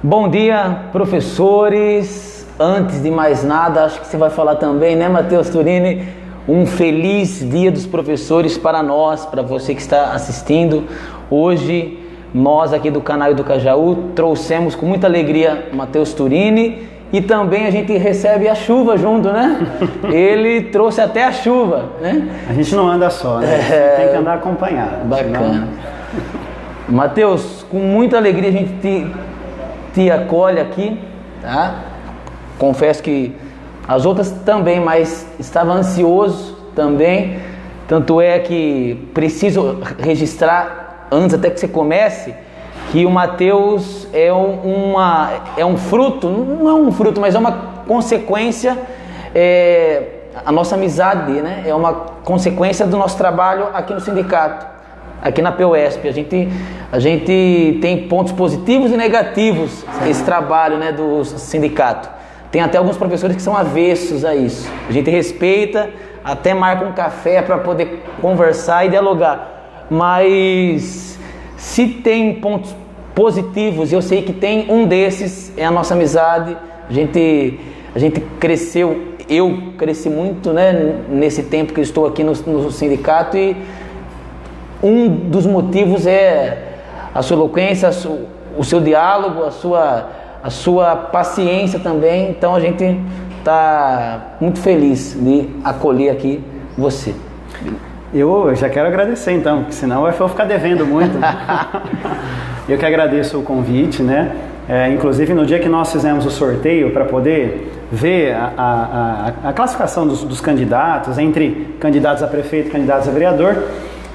Bom dia, professores. Antes de mais nada, acho que você vai falar também, né, Matheus Turini? Um feliz Dia dos Professores para nós, para você que está assistindo. Hoje, nós aqui do canal do Cajaú trouxemos com muita alegria Matheus Turini e também a gente recebe a chuva junto, né? Ele trouxe até a chuva, né? A gente não anda só, né? Tem que andar acompanhado. Bacana. Matheus, com muita alegria a gente te acolhe aqui, tá? Confesso que as outras também, mas estava ansioso também. Tanto é que preciso registrar, antes até que você comece, que o Matheus é um fruto, não é um fruto, mas é uma consequência, a nossa amizade, né? É uma consequência do nosso trabalho aqui no sindicato, aqui na PUESP. A gente tem pontos positivos e negativos esse trabalho, né, do sindicato. Tem até alguns professores que são avessos a isso. A gente respeita, até marca um café para poder conversar e dialogar. Mas se tem pontos positivos, eu sei que tem, um desses é a nossa amizade. A gente cresceu, eu cresci muito, né, nesse tempo que eu estou aqui no sindicato, e um dos motivos é a sua eloquência, o seu diálogo, a sua paciência também. Então a gente está muito feliz de acolher aqui você. Eu já quero agradecer então, porque senão eu vou ficar devendo muito. Eu que agradeço o convite, né? Inclusive no dia que nós fizemos o sorteio para poder ver a classificação dos candidatos, entre candidatos a prefeito e candidatos a vereador,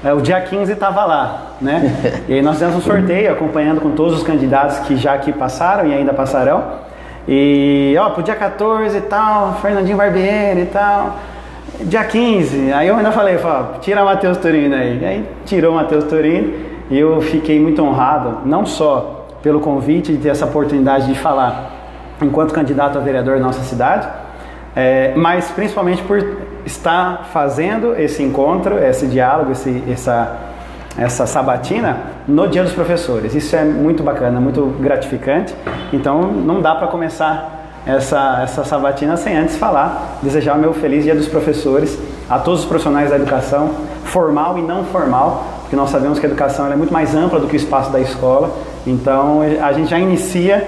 o dia 15 estava lá, né? E aí nós fizemos um sorteio, acompanhando com todos os candidatos que já aqui passaram e ainda passarão. E, pro dia 14 e tal, Fernandinho Barbieri e tal. Dia 15, aí eu ainda falei, tira o Matheus Turini aí. E aí tirou o Matheus Turini e eu fiquei muito honrado, não só pelo convite de ter essa oportunidade de falar enquanto candidato a vereador da nossa cidade, mas principalmente por estar fazendo esse encontro, esse diálogo, essa sabatina no Dia dos Professores. Isso é muito bacana, muito gratificante. Então não dá para começar essa sabatina sem antes desejar o meu feliz Dia dos Professores a todos os profissionais da educação, formal e não formal, porque nós sabemos que a educação é muito mais ampla do que o espaço da escola. Então a gente já inicia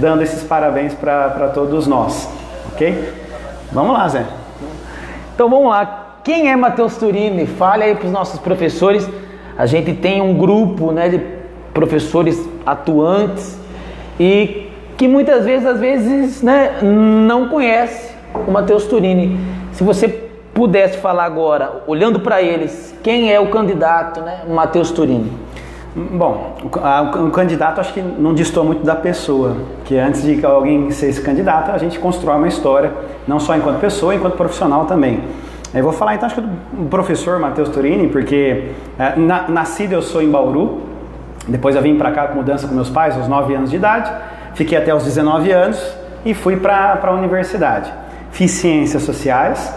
dando esses parabéns para todos nós, ok? Vamos lá, Zé. Então vamos lá, quem é Matheus Turini? Fale aí para os nossos professores. A gente tem um grupo, né, de professores atuantes e que muitas vezes, né, não conhece o Matheus Turini. Se você pudesse falar agora, olhando para eles, quem é o candidato, né, Matheus Turini? Bom, o candidato acho que não distou muito da pessoa, que antes de alguém ser esse candidato, a gente constrói uma história, não só enquanto pessoa, enquanto profissional também. Eu vou falar então acho que do professor Matheus Turini, porque nascido eu sou em Bauru, depois eu vim para cá com mudança com meus pais, aos 9 anos de idade, fiquei até os 19 anos e fui para a universidade. Fiz ciências sociais,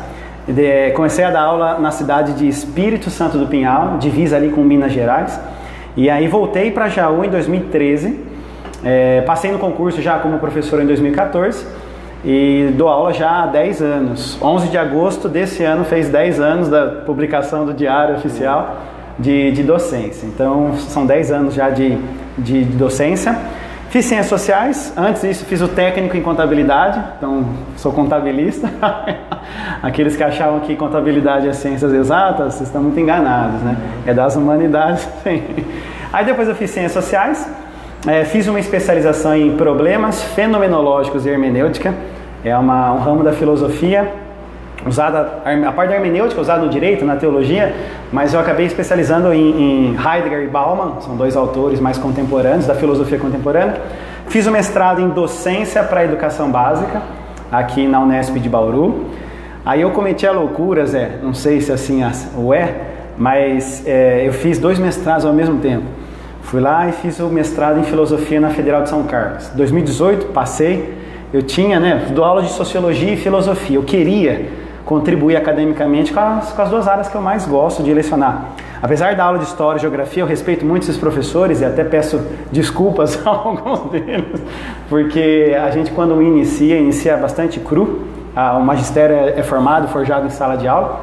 comecei a dar aula na cidade de Espírito Santo do Pinhal, divisa ali com Minas Gerais. E aí voltei para Jaú em 2013, passei no concurso já como professor em 2014 e dou aula já há 10 anos. 11 de agosto desse ano fez 10 anos da publicação do Diário Oficial de docência. Então são 10 anos já de docência. Fiz ciências sociais, antes disso fiz o técnico em contabilidade, então sou contabilista. Aqueles que achavam que contabilidade é ciências exatas, vocês estão muito enganados, né? É das humanidades, sim. Aí depois eu fiz ciências sociais, fiz uma especialização em problemas fenomenológicos e hermenêutica, é um ramo da filosofia, a parte da hermenêutica usada no direito, na teologia, mas eu acabei especializando em Heidegger e Bauman, são dois autores mais contemporâneos, da filosofia contemporânea. Fiz o mestrado em docência para a educação básica, aqui na Unesp de Bauru. Aí eu cometi a loucura, Zé, não sei se assim mas eu fiz 2 mestrados ao mesmo tempo. Fui lá e fiz o mestrado em filosofia na Federal de São Carlos. 2018, passei, eu tinha, dou aula de sociologia e filosofia, eu queria contribuir academicamente com as 2 áreas que eu mais gosto de lecionar. Apesar da aula de História e Geografia, eu respeito muito esses professores e até peço desculpas a alguns deles, porque a gente quando inicia bastante cru, o magistério é formado, forjado em sala de aula,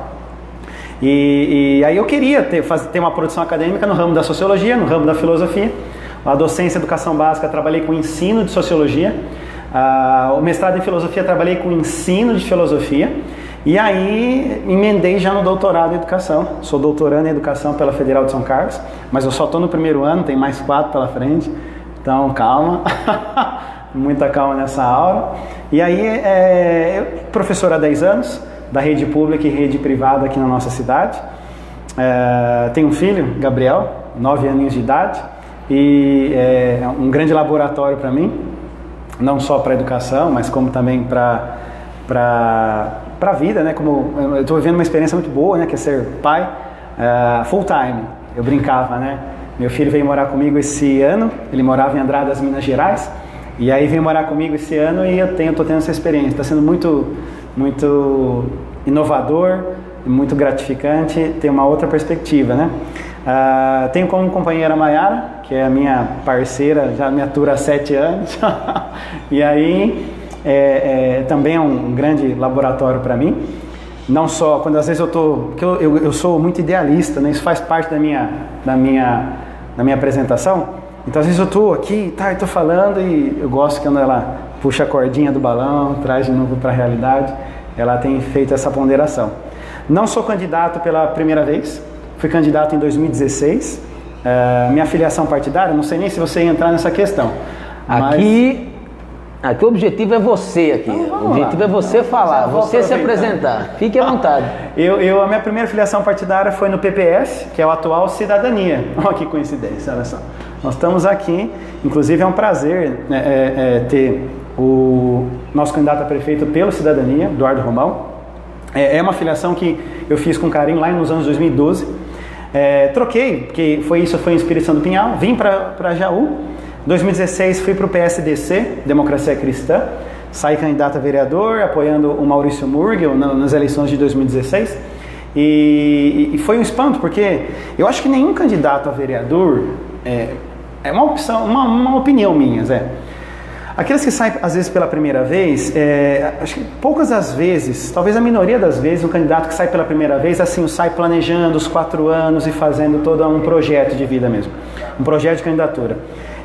e aí eu queria ter uma produção acadêmica no ramo da Sociologia, no ramo da Filosofia, a docência e Educação Básica, trabalhei com ensino de Sociologia, o mestrado em Filosofia, trabalhei com ensino de Filosofia, e aí emendei já no doutorado em Educação. Sou doutorando em Educação pela Federal de São Carlos, mas eu só estou no primeiro ano, tem mais 4 pela frente, então calma, muita calma nessa aula. E aí, professor há 10 anos, da rede pública e rede privada aqui na nossa cidade. Tenho um filho, Gabriel, 9 aninhos de idade, e é um grande laboratório para mim, não só para a educação, mas como também para a vida, né? Como eu estou vivendo uma experiência muito boa, né? Que é ser pai full time. Eu brincava, né? Meu filho veio morar comigo esse ano, ele morava em Andradas, Minas Gerais, e aí veio morar comigo esse ano e estou tendo essa experiência. Está sendo muito inovador, muito gratificante, tem uma outra perspectiva, né? Tenho como companheira a Mayara, que é a minha parceira, já me atura há 7 anos, e aí também é um grande laboratório para mim, não só quando às vezes eu sou muito idealista, né? Isso faz parte da minha apresentação, então às vezes eu estou aqui, eu estou falando e eu gosto quando ela puxa a cordinha do balão, traz de novo para a realidade, ela tem feito essa ponderação. Não sou candidato pela primeira vez, fui candidato em 2016, minha filiação partidária, não sei nem se você ia entrar nessa questão. Aqui o objetivo é você aqui, o objetivo é você falar, você se apresentar, fique à vontade. A minha primeira filiação partidária foi no PPS, que é o atual Cidadania. Olha que coincidência, olha só. Nós estamos aqui, inclusive é um prazer ter o nosso candidato a prefeito pelo Cidadania, Eduardo Romão. É uma filiação que eu fiz com carinho lá nos anos 2012. Troquei, porque foi em Espírito do Pinhal, vim para Jaú. Em 2016 fui para o PSDC, Democracia Cristã, saí candidato a vereador, apoiando o Maurício Murgel nas eleições de 2016. E foi um espanto, porque eu acho que nenhum candidato a vereador, é uma opção, uma opinião minha, aqueles que saem às vezes pela primeira vez, acho que poucas as vezes, talvez a minoria das vezes, um candidato que sai pela primeira vez, assim, sai planejando os 4 anos e fazendo todo um projeto de vida mesmo, um projeto de candidatura.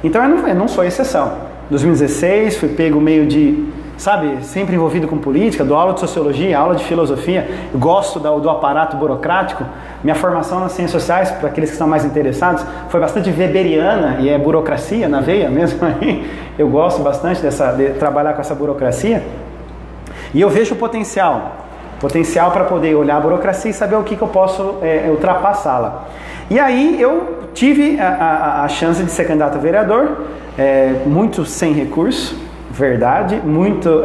Então eu não sou exceção. Em 2016 fui pego meio de, sempre envolvido com política, dou aula de sociologia, aula de filosofia, eu gosto do aparato burocrático. Minha formação nas ciências sociais, para aqueles que estão mais interessados, foi bastante weberiana e é burocracia na veia mesmo aí. Eu gosto bastante de trabalhar com essa burocracia. E eu vejo o potencial para poder olhar a burocracia e saber o que eu posso ultrapassá-la. E aí eu tive a chance de ser candidato a vereador, muito sem recurso, verdade, muito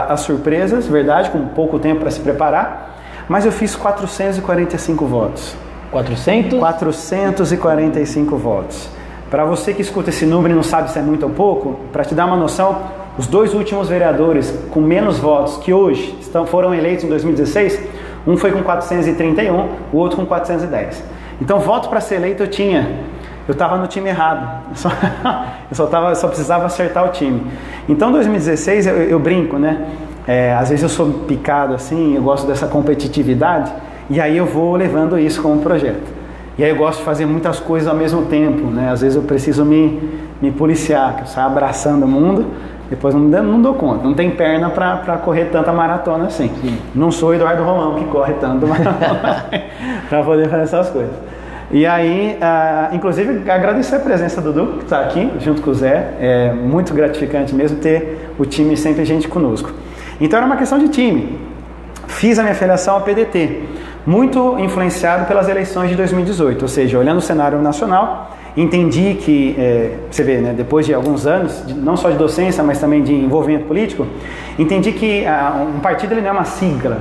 as surpresas, verdade, com pouco tempo para se preparar, mas eu fiz 445 votos. 400? 445 votos. Para você que escuta esse número e não sabe se é muito ou pouco, para te dar uma noção, os 2 últimos vereadores com menos votos que hoje foram eleitos em 2016, um foi com 431, o outro com 410. Então, voto para ser eleito eu estava no time errado, eu só precisava acertar o time. Então, em 2016, eu brinco, né? Às vezes eu sou picado assim, eu gosto dessa competitividade, e aí eu vou levando isso como projeto. E aí eu gosto de fazer muitas coisas ao mesmo tempo, né? Às vezes eu preciso me policiar, que eu saio abraçando o mundo, depois não dou conta, não tem perna para correr tanta maratona assim. Sim. Não sou o Eduardo Romão que corre tanto maratona para poder fazer essas coisas. E aí, inclusive, agradecer a presença do Dudu, que está aqui, junto com o Zé. É muito gratificante mesmo ter o time sempre gente conosco. Então, era uma questão de time. Fiz a minha filiação ao PDT, muito influenciado pelas eleições de 2018. Ou seja, olhando o cenário nacional, entendi que, você vê, né, depois de alguns anos, não só de docência, mas também de envolvimento político, entendi que um partido ele não é uma sigla.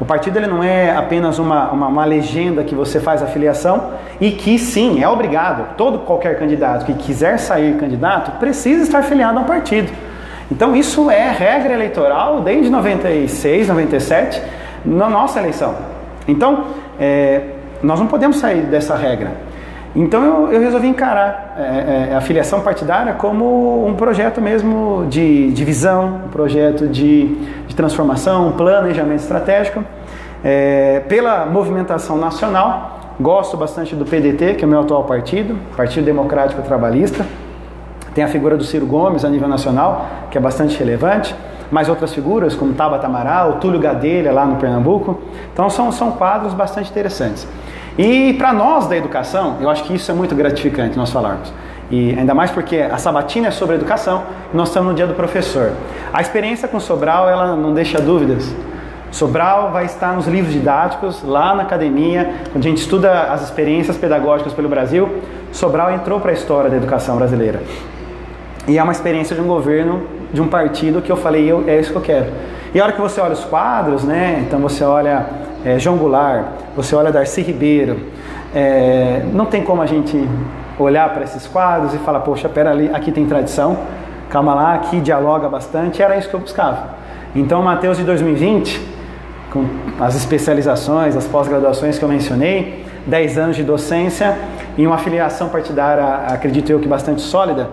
O partido ele não é apenas uma legenda que você faz a filiação e que sim, é obrigado, qualquer candidato que quiser sair candidato precisa estar filiado ao partido. Então isso é regra eleitoral desde 96, 97, na nossa eleição. Então, nós não podemos sair dessa regra. Então eu resolvi encarar a filiação partidária como um projeto mesmo de visão, um projeto de transformação, um planejamento estratégico. Pela movimentação nacional, gosto bastante do PDT, que é o meu atual partido, Partido Democrático Trabalhista. Tem a figura do Ciro Gomes a nível nacional, que é bastante relevante, mais outras figuras como Tabata Amaral, Túlio Gadelha lá no Pernambuco. Então são quadros bastante interessantes. E para nós da educação, eu acho que isso é muito gratificante nós falarmos. E ainda mais porque a sabatina é sobre educação e nós estamos no dia do professor. A experiência com Sobral, ela não deixa dúvidas. Sobral vai estar nos livros didáticos, lá na academia, quando a gente estuda as experiências pedagógicas pelo Brasil, Sobral entrou para a história da educação brasileira. E é uma experiência de um governo, de um partido que eu falei, é isso que eu quero. E a hora que você olha os quadros, né? Então você olha João Goulart, você olha Darcy Ribeiro, não tem como a gente olhar para esses quadros e falar, poxa, pera ali, aqui tem tradição, calma lá, aqui dialoga bastante, era isso que eu buscava. Então, Mateus de 2020, com as especializações, as pós-graduações que eu mencionei, 10 anos de docência e uma filiação partidária, acredito eu que bastante sólida,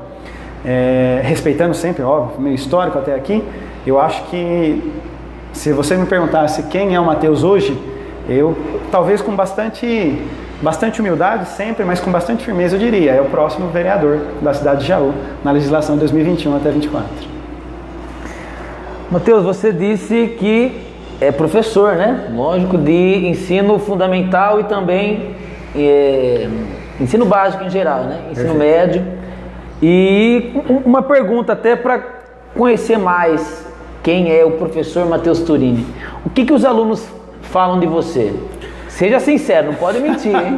respeitando sempre, óbvio, meu histórico até aqui, eu acho que se você me perguntasse quem é o Mateus hoje, eu talvez com bastante humildade sempre, mas com bastante firmeza eu diria, é o próximo vereador da cidade de Jaú, na legislação de 2021 até 2024. Mateus, você disse que é professor, né? Lógico, de ensino fundamental e também ensino básico em geral, né? Ensino médio. E uma pergunta até para conhecer mais quem é o professor Mateus Turini. O que os alunos falam de você? Seja sincero, não pode mentir, hein?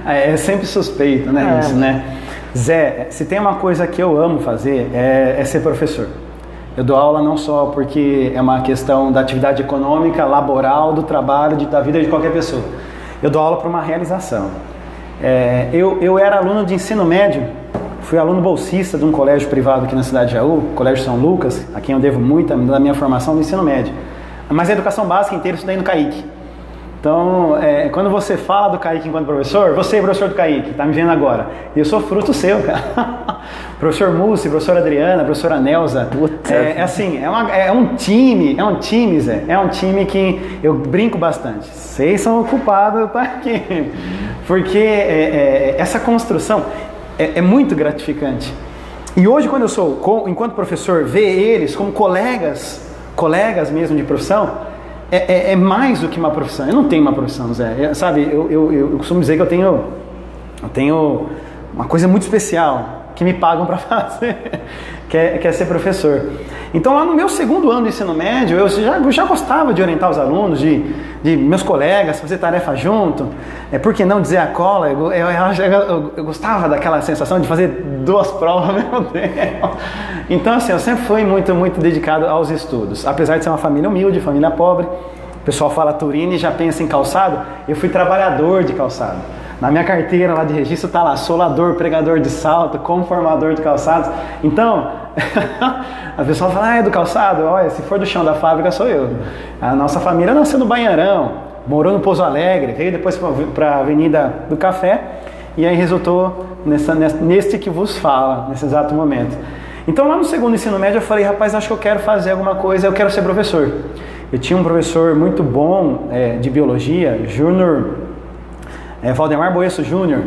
É sempre suspeito, né? Isso, né? Zé, se tem uma coisa que eu amo fazer é ser professor. Eu dou aula não só porque é uma questão da atividade econômica, laboral, do trabalho, da vida de qualquer pessoa. Eu dou aula para uma realização. Eu era aluno de ensino médio, fui aluno bolsista de um colégio privado aqui na cidade de Jaú, Colégio São Lucas, a quem eu devo muito da minha formação do ensino médio. Mas a educação básica inteira eu estudei no CAIC. Então, quando você fala do CAIC enquanto professor, você é professor do CAIC, está me vendo agora. E eu sou fruto seu, cara. Professor Mussi, professora Adriana, professora Nelza. É um time, Zé. É um time que eu brinco bastante. Vocês são o culpado de estar aqui. Porque essa construção é muito gratificante. E hoje, quando eu sou, enquanto professor, ver eles como colegas mesmo de profissão, é mais do que uma profissão. Eu não tenho uma profissão, Zé. Sabe, eu costumo dizer que eu tenho uma coisa muito especial que me pagam para fazer, que é ser professor. Então, lá no meu segundo ano do ensino médio, eu já gostava de orientar os alunos, de meus colegas, fazer tarefa junto, por que não dizer a cola? Eu gostava daquela sensação de fazer 2 provas ao mesmo tempo. Então, assim, eu sempre fui muito, muito dedicado aos estudos. Apesar de ser uma família humilde, família pobre, o pessoal fala Turini e já pensa em calçado, eu fui trabalhador de calçado. Na minha carteira lá de registro está lá, solador, pregador de salto, conformador de calçados. Então, a pessoa fala, é do calçado? Olha, se for do chão da fábrica, sou eu. A nossa família nasceu no Banharão, morou no Pouso Alegre, veio depois para a Avenida do Café, e aí resultou neste que vos fala, nesse exato momento. Então, lá no segundo ensino médio, eu falei, rapaz, acho que eu quero fazer alguma coisa, eu quero ser professor. Eu tinha um professor muito bom de biologia, Júnior... Valdemar Boesso Júnior,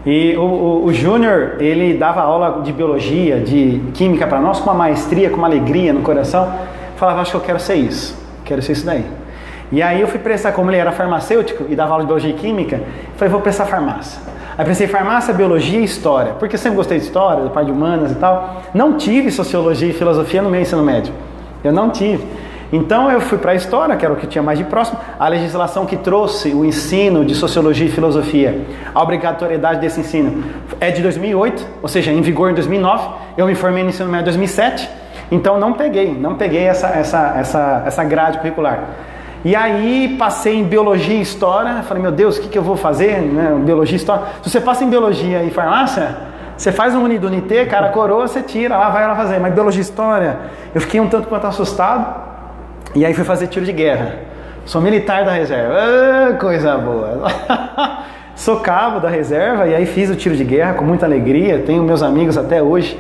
e o Júnior, ele dava aula de biologia, de química para nós com uma maestria, com uma alegria no coração. Falava, acho que eu quero ser isso daí. E aí eu fui prestar, como ele era farmacêutico e dava aula de biologia e química, falei, vou prestar farmácia. Aí pensei farmácia, biologia e história, porque eu sempre gostei de história, da parte de humanas e tal. Não tive sociologia e filosofia no meu ensino médio, eu não tive. Então eu fui para a história, que era o que tinha mais de próximo, a legislação que trouxe o ensino de sociologia e filosofia, a obrigatoriedade desse ensino é de 2008, ou seja, em vigor em 2009, eu me formei no ensino médio em 2007, então não peguei essa grade curricular. E aí passei em biologia e história, falei, meu Deus, o que eu vou fazer, né? Biologia e história. Se você passa em biologia e farmácia, você faz um Unidunité, cara, coroa, você tira, vai lá fazer, mas biologia e história, eu fiquei um tanto quanto assustado. E aí fui fazer tiro de guerra. Sou militar da reserva. Coisa boa. Sou cabo da reserva e aí fiz o tiro de guerra com muita alegria. Tenho meus amigos até hoje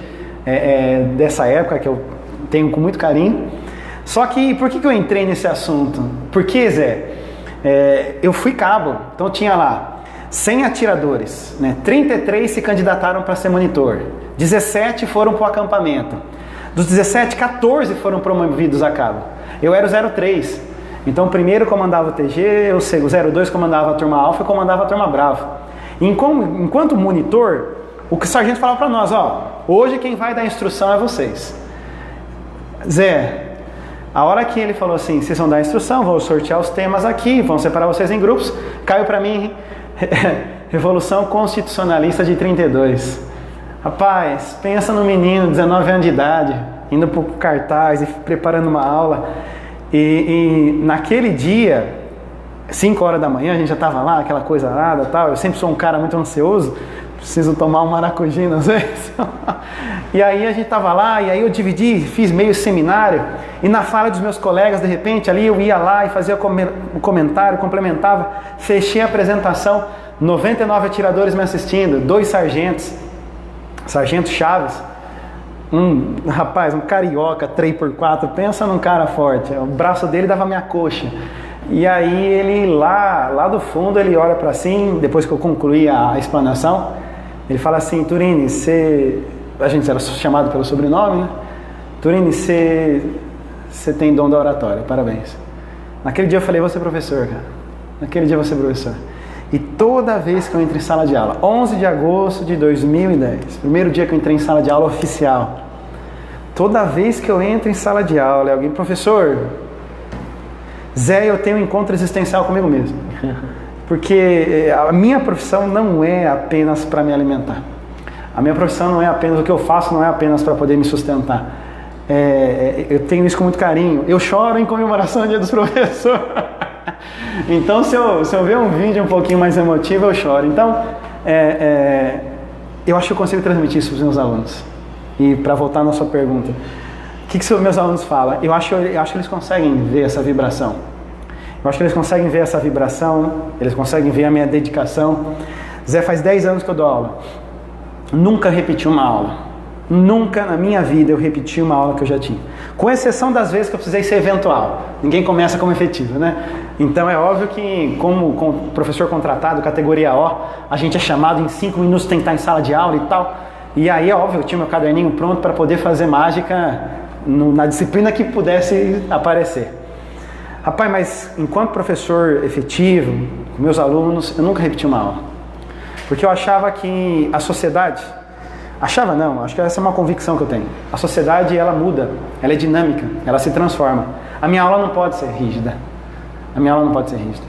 dessa época que eu tenho com muito carinho. Só que por que eu entrei nesse assunto? Porque, Zé, eu fui cabo, então tinha lá 100 atiradores, né? 33 se candidataram para ser monitor, 17 foram para o acampamento. Dos 17, 14 foram promovidos a cabo. Eu era o 03, então o primeiro comandava o TG, o 02 comandava a turma Alfa e comandava a turma Bravo. Enquanto monitor, o que o sargento falava para nós, hoje quem vai dar instrução é vocês. Zé, a hora que ele falou assim, vocês vão dar instrução, vou sortear os temas aqui, vão separar vocês em grupos, caiu para mim Revolução Constitucionalista de 32. Rapaz, pensa no menino, 19 anos de idade, indo para o cartaz e preparando uma aula. E naquele dia, 5 horas da manhã, a gente já estava lá, aquela coisa arada e tal. Eu sempre sou um cara muito ansioso, preciso tomar um maracujina às vezes. E aí a gente estava lá, e aí eu dividi, fiz meio seminário, e na fala dos meus colegas, de repente, ali eu ia lá e fazia o comentário, complementava, fechei a apresentação, 99 atiradores me assistindo, 2 sargentos, Sargento Chaves, rapaz, um carioca, 3x4, pensa num cara forte, o braço dele dava minha coxa. E aí ele lá do fundo, ele olha para assim, depois que eu concluí a explanação, ele fala assim, Turini, a gente era chamado pelo sobrenome, né? Turini, você tem dom da oratória, parabéns. Naquele dia eu falei, vou ser professor, cara. Naquele dia eu vou ser professor. E toda vez que eu entro em sala de aula, 11 de agosto de 2010, primeiro dia que eu entrei em sala de aula oficial, toda vez que eu entro em sala de aula, alguém, professor, Zé, eu tenho um encontro existencial comigo mesmo. Porque a minha profissão não é apenas para me alimentar. A minha profissão não é apenas, o que eu faço não é apenas para poder me sustentar. Eu tenho isso com muito carinho. Eu choro em comemoração do Dia dos Professores. Então, se eu ver um vídeo um pouquinho mais emotivo, eu choro. Então, eu acho que eu consigo transmitir isso para os meus alunos. E para voltar na sua pergunta, o que os meus alunos falam? Eu acho que eles conseguem ver essa vibração. Eu acho que eles conseguem ver essa vibração, eles conseguem ver a minha dedicação. Zé, faz 10 anos que eu dou aula. Nunca repeti uma aula. Nunca na minha vida eu repeti uma aula que eu já tinha. Com exceção das vezes que eu precisei ser eventual. Ninguém começa como efetivo, né? Então é óbvio que, como professor contratado, categoria O, a gente é chamado em 5 minutos, tem que estar em sala de aula e tal. E aí é óbvio, eu tinha meu caderninho pronto para poder fazer mágica na disciplina que pudesse aparecer. Rapaz, mas enquanto professor efetivo, com meus alunos, eu nunca repeti uma aula. Porque eu achava que a sociedade... Achava não, acho que essa é uma convicção que eu tenho. A sociedade, ela muda, ela é dinâmica, ela se transforma. A minha aula não pode ser rígida. A minha aula não pode ser rígida.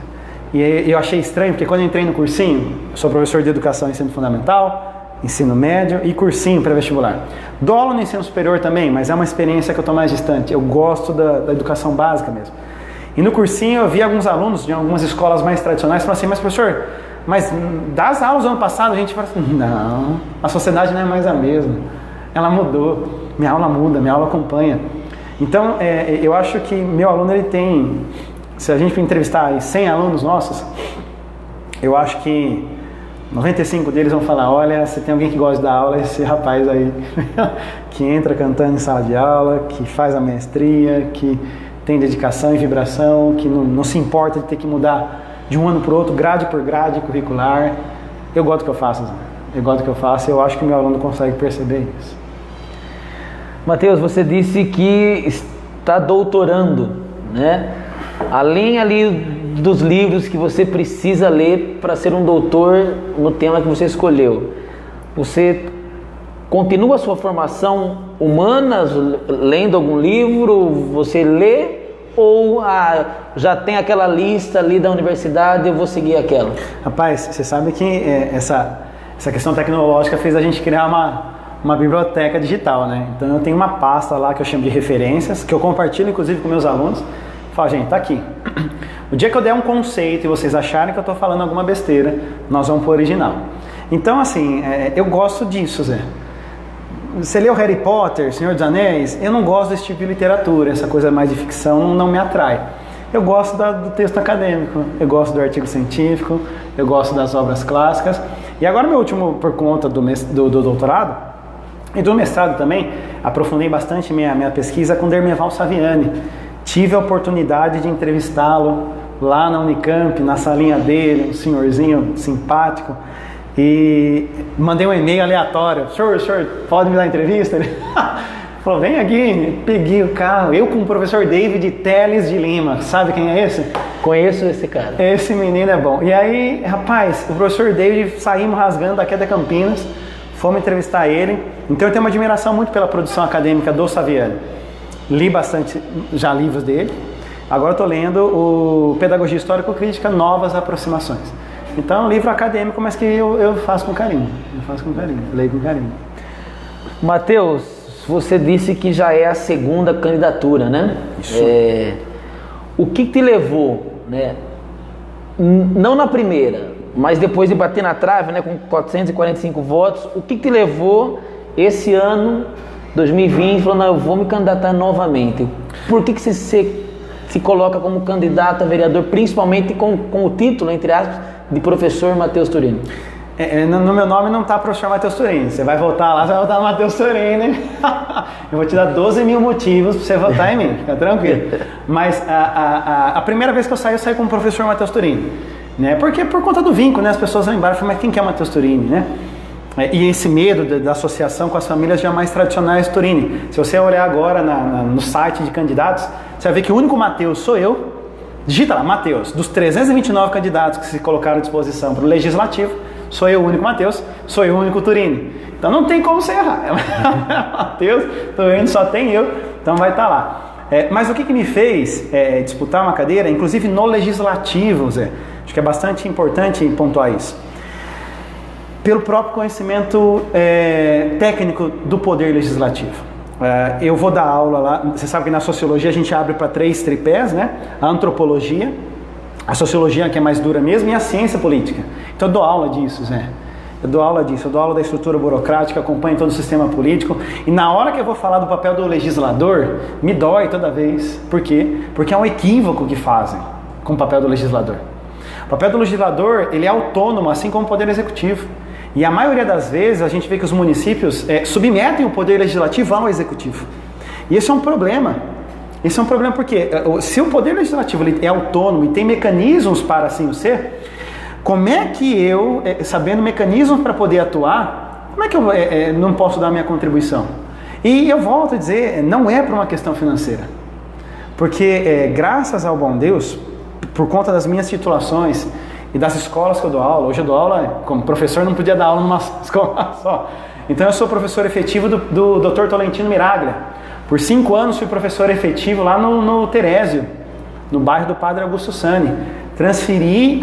E eu achei estranho, porque quando eu entrei no cursinho, eu sou professor de educação e ensino fundamental, ensino médio e cursinho pré-vestibular. Dou aula no ensino superior também, mas é uma experiência que eu estou mais distante. Eu gosto da educação básica mesmo. E no cursinho eu vi alguns alunos de algumas escolas mais tradicionais falando assim, mas professor, mas das aulas do ano passado a gente fala assim, não, a sociedade não é mais a mesma, ela mudou, minha aula muda, minha aula acompanha. Então eu acho que meu aluno, ele tem, se a gente entrevistar 100 alunos nossos, eu acho que 95 deles vão falar, olha, você tem alguém que gosta da aula, esse rapaz aí, que entra cantando em sala de aula, que faz a mestria, que tem dedicação e vibração, que não se importa de ter que mudar de um ano para o outro, grade por grade curricular. Eu gosto do que eu faço, Zé. Eu gosto do que eu faço e eu acho que o meu aluno consegue perceber isso. Mateus, você disse que está doutorando, né? Além ali dos livros que você precisa ler para ser um doutor no tema que você escolheu, você continua a sua formação humanas lendo algum livro? Você lê? Ou já tem aquela lista ali da universidade, eu vou seguir aquela? Rapaz, você sabe que essa questão tecnológica fez a gente criar uma biblioteca digital, né? Então eu tenho uma pasta lá que eu chamo de referências, que eu compartilho inclusive com meus alunos. Falo, gente, tá aqui. O dia que eu der um conceito e vocês acharem que eu estou falando alguma besteira, nós vamos pro original. Então assim, eu gosto disso, Zé. Você leu Harry Potter, Senhor dos Anéis? Eu não gosto desse tipo de literatura, essa coisa mais de ficção não me atrai. Eu gosto do texto acadêmico, eu gosto do artigo científico, eu gosto das obras clássicas. E agora meu último, por conta do doutorado e do mestrado também, aprofundei bastante minha pesquisa com Dermeval Saviani. Tive a oportunidade de entrevistá-lo lá na Unicamp, na salinha dele, um senhorzinho simpático, e mandei um e-mail aleatório: senhor, pode me dar entrevista? Ele falou: vem aqui. Peguei o carro, eu com o professor David Teles de Lima. Sabe quem é esse? Conheço esse cara. Esse menino é bom. E aí, rapaz, o professor David, saímos rasgando daqui da Campinas, fomos entrevistar ele. Então eu tenho uma admiração muito pela produção acadêmica do Saviani. Li bastante já livros dele. Agora estou lendo o Pedagogia Histórico-Crítica, Novas Aproximações. Então é um livro acadêmico, mas que eu faço com carinho. Leio com carinho. Matheus, você disse que já é a segunda candidatura, né? Isso. O que te levou, né? Não na primeira, mas depois de bater na trave, né, com 445 votos, o que te levou esse ano, 2020, falou: não, eu vou me candidatar novamente? Por que você se coloca como candidato a vereador, principalmente com o título, entre aspas, de professor Matheus Turini? No meu nome não está professor Matheus Turini. Você vai votar lá, você vai votar no Matheus Turini. Eu vou te dar 12 mil motivos para você votar em mim, fica tranquilo. Mas a primeira vez que eu saí como professor Matheus Turini, né? Porque por conta do vínculo, né? As pessoas lembraram, mas quem que é o Matheus Turini, né? E esse medo da associação com as famílias já mais tradicionais Turini. Se você olhar agora no site de candidatos, você vai ver que o único Matheus sou eu. Digita lá, Matheus. Dos 329 candidatos que se colocaram à disposição para o Legislativo, sou eu o único Matheus, sou eu o único Turini. Então não tem como você errar. Matheus, Turini, só tem eu, então vai estar lá. Mas o que me fez disputar uma cadeira, inclusive no Legislativo, Zé? Acho que é bastante importante pontuar isso. Pelo próprio conhecimento técnico do Poder Legislativo. Eu vou dar aula lá, você sabe que na Sociologia a gente abre para 3 tripés, né? A Antropologia, a Sociologia, que é mais dura mesmo, e a Ciência Política. Então eu dou aula disso, Zé. Eu dou aula da estrutura burocrática, acompanho todo o sistema político, e na hora que eu vou falar do papel do legislador, me dói toda vez. Por quê? Porque é um equívoco que fazem com o papel do legislador. O papel do legislador, ele é autônomo, assim como o Poder Executivo. E a maioria das vezes a gente vê que os municípios submetem o Poder Legislativo ao Executivo. E esse é um problema. Esse é um problema porque se o Poder Legislativo ele é autônomo e tem mecanismos para assim o ser, como é que eu, sabendo mecanismos para poder atuar, como é que eu não posso dar minha contribuição? E eu volto a dizer, não é por uma questão financeira. Porque graças ao bom Deus, por conta das minhas titulações e das escolas que eu dou aula, hoje eu dou aula, como professor não podia dar aula numa escola só. Então eu sou professor efetivo do Dr. Tolentino Miraglia. Por 5 anos fui professor efetivo lá no Terésio, no bairro do Padre Augusto Sani. Transferi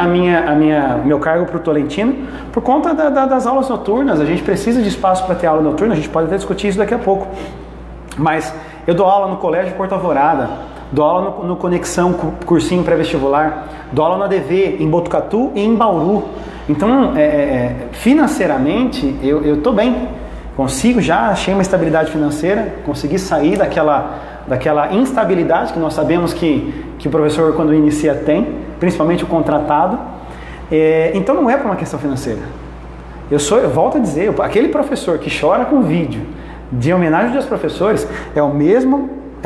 meu cargo para o Tolentino por conta das aulas noturnas. A gente precisa de espaço para ter aula noturna, a gente pode até discutir isso daqui a pouco. Mas eu dou aula no Colégio Porto Alvorada, dou aula no Conexão, cursinho pré-vestibular, dou aula na ADV em Botucatu e em Bauru. Então, financeiramente, eu estou bem. Achei uma estabilidade financeira, consegui sair daquela instabilidade que nós sabemos que o professor, quando inicia, tem, principalmente o contratado. Então não é por uma questão financeira. Eu volto a dizer, aquele professor que chora com vídeo de homenagem aos professores é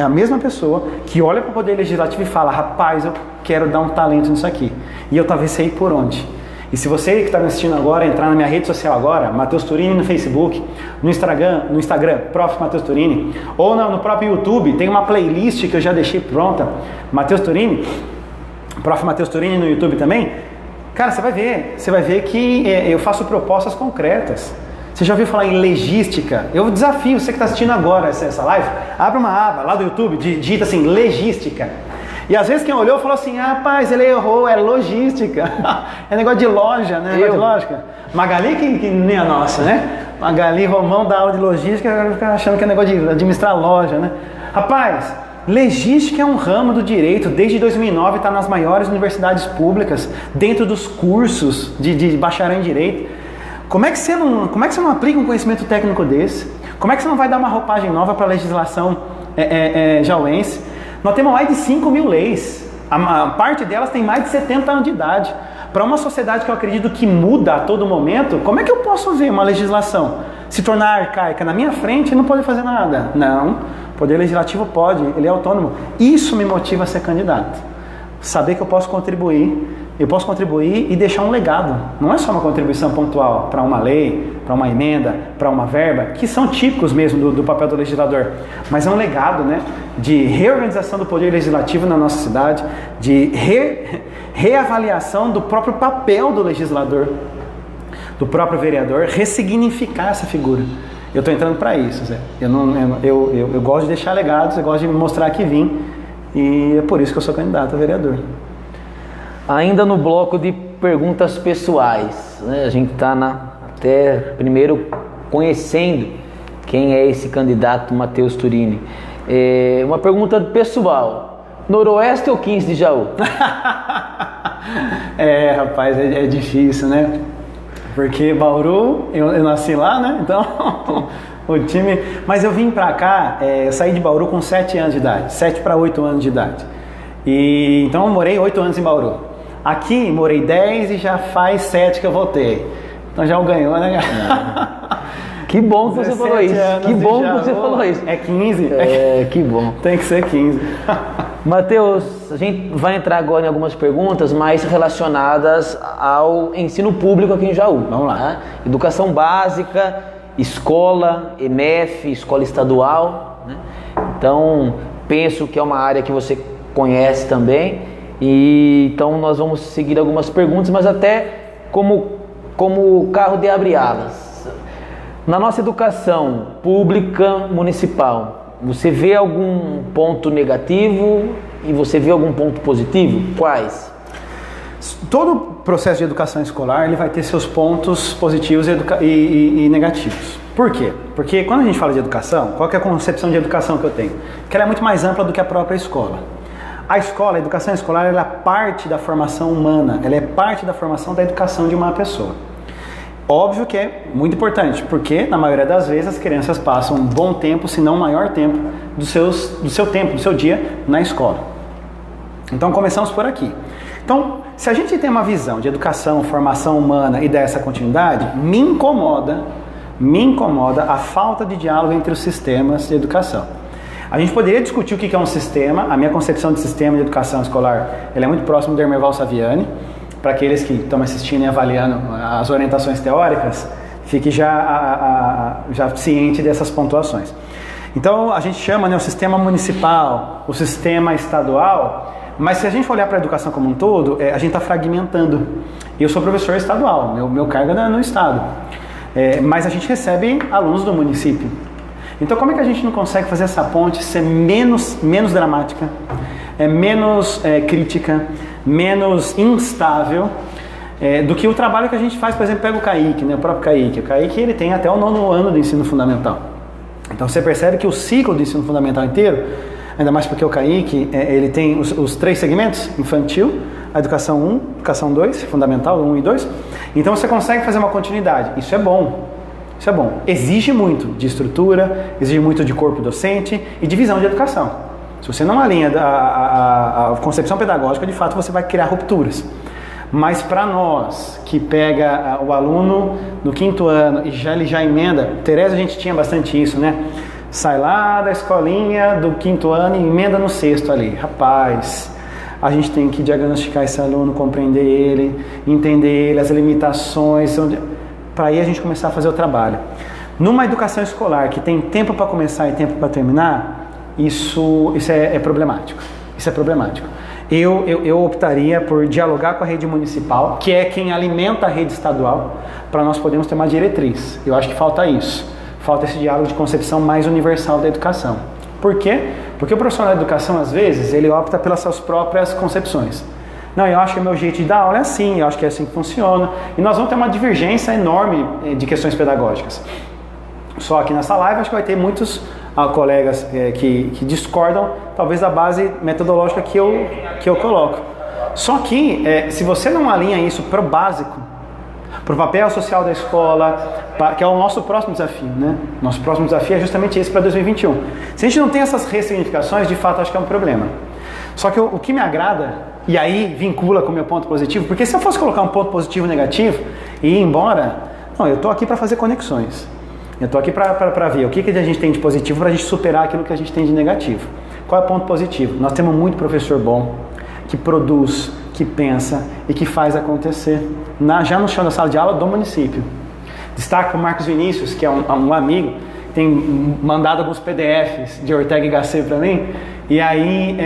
a mesma pessoa que olha para o Poder Legislativo e fala: rapaz, eu quero dar um talento nisso aqui. E eu talvez sei por onde. E se você que está me assistindo agora, entrar na minha rede social agora, Matheus Turini no Facebook, no Instagram, Prof. Matheus Turini, ou no próprio YouTube, tem uma playlist que eu já deixei pronta, Matheus Turini, Prof. Matheus Turini no YouTube também. Cara, você vai ver que eu faço propostas concretas. Você já ouviu falar em logística? Eu desafio você que está assistindo agora essa live, abre uma aba lá do YouTube, digita assim, logística. E às vezes quem olhou falou assim: rapaz, ele errou, é logística. É negócio de loja, né? Negócio de lógica. Magali que nem a nossa, né? Magali Romão dá aula de logística, agora fica achando que é negócio de administrar loja, né? Rapaz, logística é um ramo do direito, desde 2009 está nas maiores universidades públicas, dentro dos cursos de bacharel em direito. Como é que você não aplica um conhecimento técnico desse? Como é que você não vai dar uma roupagem nova para a legislação jauense? Nós temos mais de 5 mil leis. A parte delas tem mais de 70 anos de idade. Para uma sociedade que eu acredito que muda a todo momento, como é que eu posso ver uma legislação se tornar arcaica na minha frente e não poder fazer nada? Não, o Poder Legislativo pode, ele é autônomo. Isso me motiva a ser candidato. Saber que eu posso contribuir e deixar um legado. Não é só uma contribuição pontual para uma lei, para uma emenda, para uma verba, que são típicos mesmo do papel do legislador, mas é um legado, né, de reorganização do Poder Legislativo na nossa cidade, de reavaliação do próprio papel do legislador, do próprio vereador, ressignificar essa figura. Eu estou entrando para isso, Zé. Eu gosto de deixar legados, eu gosto de mostrar que vim, e é por isso que eu sou candidato a vereador. Ainda no bloco de perguntas pessoais, né? A gente está até primeiro conhecendo quem é esse candidato Matheus Turini. Uma pergunta pessoal: Noroeste ou 15 de Jaú? Rapaz, é difícil, né? Porque Bauru, eu nasci lá, né? Então, o time... Mas eu vim pra cá, eu saí de Bauru com 7 anos de idade, 7 para 8 anos de idade. Então eu morei 8 anos em Bauru. Aqui morei 10 e já faz 7 que eu voltei. Então já o ganhou, né? Que bom que você falou isso. Que bom que você falou isso. É 15? Que bom. Tem que ser 15. Matheus, a gente vai entrar agora em algumas perguntas mais relacionadas ao ensino público aqui em Jaú. Vamos lá. Né? Educação básica, escola, EMEF, escola estadual. Né? Então, penso que é uma área que você conhece também. E então nós vamos seguir algumas perguntas, mas até como carro de abre alas. Na nossa educação pública municipal, você vê algum ponto negativo e você vê algum ponto positivo? Quais? Todo processo de educação escolar ele vai ter seus pontos positivos e negativos. Por quê? Porque quando a gente fala de educação, qual que é a concepção de educação que eu tenho? Que ela é muito mais ampla do que a própria escola. A escola, a educação escolar, ela é parte da formação humana, ela é parte da formação da educação de uma pessoa. Óbvio que é muito importante, porque na maioria das vezes as crianças passam um bom tempo, se não o maior tempo, do seu dia na escola. Então começamos por aqui. Então, se a gente tem uma visão de educação, formação humana e dessa continuidade, me incomoda a falta de diálogo entre os sistemas de educação. A gente poderia discutir o que é um sistema. A minha concepção de sistema de educação escolar ela é muito próximo do Ermerval Saviani. Para aqueles que estão assistindo e avaliando as orientações teóricas, fique já ciente dessas pontuações. Então a gente chama, né, o sistema municipal, o sistema estadual, mas se a gente for olhar para a educação como um todo, a gente está fragmentando. Eu sou professor estadual, meu cargo é no estado, mas a gente recebe alunos do município. Então como é que a gente não consegue fazer essa ponte ser menos dramática, menos crítica, menos instável do que o trabalho que a gente faz? Por exemplo, pega o CAIC, né, o próprio CAIC. O CAIC ele tem até o 9º ano do ensino fundamental. Então você percebe que o ciclo do ensino fundamental inteiro, ainda mais porque o CAIC ele tem os 3 segmentos: infantil, a educação 1, educação 2, fundamental 1 e 2. Então você consegue fazer uma continuidade. Isso é bom. Isso é bom. Exige muito de estrutura, exige muito de corpo docente e de visão de educação. Se você não alinha a concepção pedagógica, de fato você vai criar rupturas. Mas para nós, que pega o aluno no 5º ano e ele já emenda, Tereza, a gente tinha bastante isso, né? Sai lá da escolinha do 5º ano e emenda no 6º ali. Rapaz, a gente tem que diagnosticar esse aluno, compreender ele, entender ele, as limitações, para aí a gente começar a fazer o trabalho. Numa educação escolar que tem tempo para começar e tempo para terminar, isso é problemático. Isso é problemático. Eu optaria por dialogar com a rede municipal, que é quem alimenta a rede estadual, para nós podermos ter uma diretriz. Eu acho que falta isso. Falta esse diálogo de concepção mais universal da educação. Por quê? Porque o profissional da educação, às vezes, ele opta pelas suas próprias concepções. Não, eu acho que o meu jeito de dar aula é assim, eu acho que é assim que funciona. E nós vamos ter uma divergência enorme de questões pedagógicas. Só que nessa live acho que vai ter muitos colegas que discordam, talvez, da base metodológica que eu coloco. Só que, se você não alinha isso para o básico, para o papel social da escola, que é o nosso próximo desafio, né? Nosso próximo desafio é justamente esse para 2021. Se a gente não tem essas ressignificações, de fato acho que é um problema. Só que o que me agrada, e aí vincula com o meu ponto positivo, porque se eu fosse colocar um ponto positivo e negativo e ir embora, não, eu estou aqui para fazer conexões. Eu estou aqui para ver o que a gente tem de positivo para a gente superar aquilo que a gente tem de negativo. Qual é o ponto positivo? Nós temos muito professor bom, que produz, que pensa e que faz acontecer, já no chão da sala de aula do município. Destaque para o Marcos Vinícius, que é um amigo, tem mandado alguns PDFs de Ortega y Gasset para mim, e aí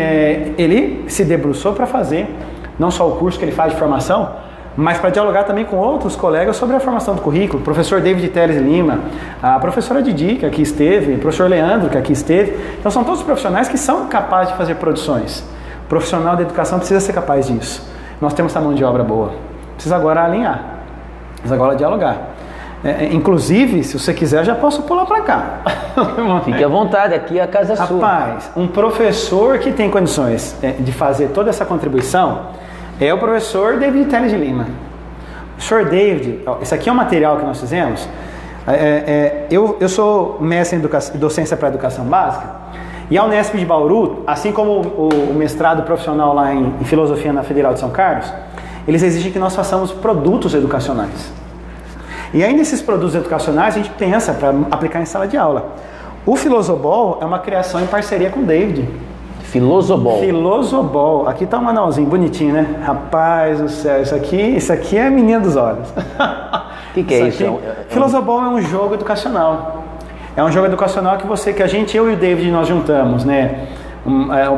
ele se debruçou para fazer não só o curso que ele faz de formação, mas para dialogar também com outros colegas sobre a formação do currículo. O professor David Teles Lima, a professora Didi, que aqui esteve, o professor Leandro, que aqui esteve. Então são todos profissionais que são capazes de fazer produções. O profissional da educação precisa ser capaz disso. Nós temos essa mão de obra boa. Precisa agora alinhar, precisa agora dialogar. Inclusive, se você quiser, já posso pular para cá. Fique à vontade, aqui a casa é sua. Rapaz, um professor que tem condições de fazer toda essa contribuição é o professor David Teles de Lima. O senhor David, esse aqui é um material que nós fizemos. Eu sou mestre em docência para educação básica, e a Unesp de Bauru, assim como o mestrado profissional lá em filosofia na Federal de São Carlos, eles exigem que nós façamos produtos educacionais. E aí nesses produtos educacionais a gente pensa para aplicar em sala de aula. O Filosobol é uma criação em parceria com o David. Filosobol. Filosobol. Aqui tá um manualzinho bonitinho, né? Rapaz do céu, isso aqui é a menina dos olhos. O que é isso? Filosobol é um jogo educacional. É um jogo educacional eu e o David, nós juntamos, né?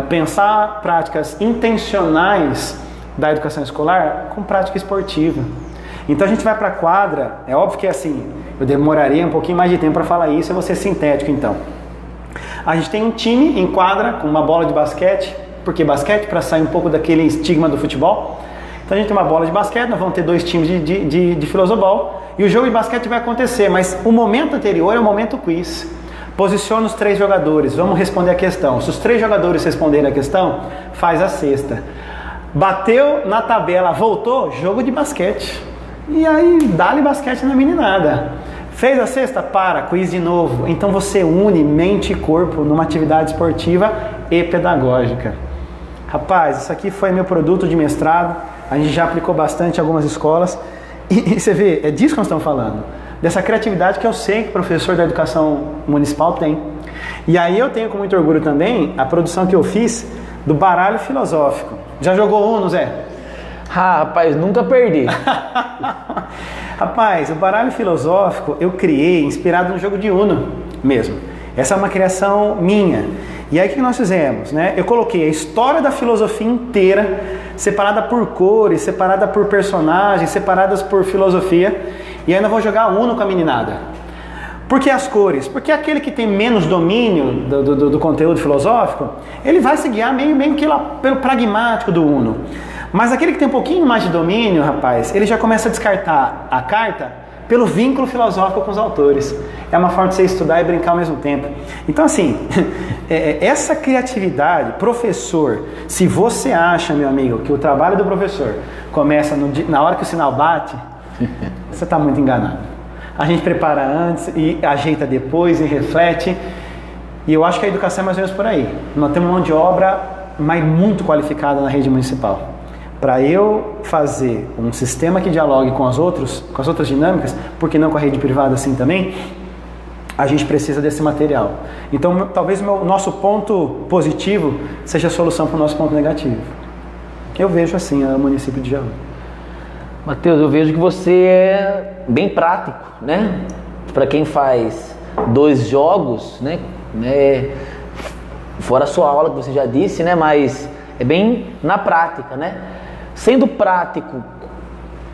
Pensar práticas intencionais da educação escolar com prática esportiva. Então a gente vai para a quadra, é óbvio que assim, eu demoraria um pouquinho mais de tempo para falar isso, eu vou ser sintético então. A gente tem um time em quadra com uma bola de basquete, porque basquete para sair um pouco daquele estigma do futebol. Então a gente tem uma bola de basquete, nós vamos ter 2 times de Filosobol e o jogo de basquete vai acontecer, mas o momento anterior é o momento quiz. Posiciona os 3 jogadores, vamos responder a questão. Se os 3 jogadores responderem a questão, faz a cesta. Bateu na tabela, voltou, jogo de basquete. E aí dá-lhe basquete na meninada. Fez a cesta? Para, quiz de novo. Então você une mente e corpo numa atividade esportiva e pedagógica. Rapaz, isso aqui foi meu produto de mestrado. A gente já aplicou bastante em algumas escolas. E você vê, é disso que nós estamos falando. Dessa criatividade que eu sei que o professor da educação municipal tem. E aí eu tenho com muito orgulho também a produção que eu fiz do baralho filosófico. Já jogou Uno, Zé? Rapaz, nunca perdi. Rapaz, o baralho filosófico eu criei inspirado no jogo de Uno mesmo. Essa é uma criação minha. E aí o que nós fizemos? Né? Eu coloquei a história da filosofia inteira, separada por cores, separada por personagens, separadas por filosofia. E aí nós vamos jogar Uno com a meninada. Por que as cores? Porque aquele que tem menos domínio do conteúdo filosófico, ele vai se guiar meio que lá pelo pragmático do Uno. Mas aquele que tem um pouquinho mais de domínio, rapaz, ele já começa a descartar a carta pelo vínculo filosófico com os autores. É uma forma de você estudar e brincar ao mesmo tempo. Então, assim, essa criatividade, professor, se você acha, meu amigo, que o trabalho do professor começa na hora que o sinal bate, você está muito enganado. A gente prepara antes e ajeita depois e reflete. E eu acho que a educação é mais ou menos por aí. Nós temos mão de obra, mas muito qualificada na rede municipal. Para eu fazer um sistema que dialogue com as outras dinâmicas, por que não com a rede privada assim também, a gente precisa desse material. Então, talvez o nosso ponto positivo seja a solução para o nosso ponto negativo. Eu vejo assim o município de Jaú. Matheus, eu vejo que você é bem prático, né? Para quem faz 2 jogos, né? Fora a sua aula que você já disse, né? Mas é bem na prática, né? Sendo prático,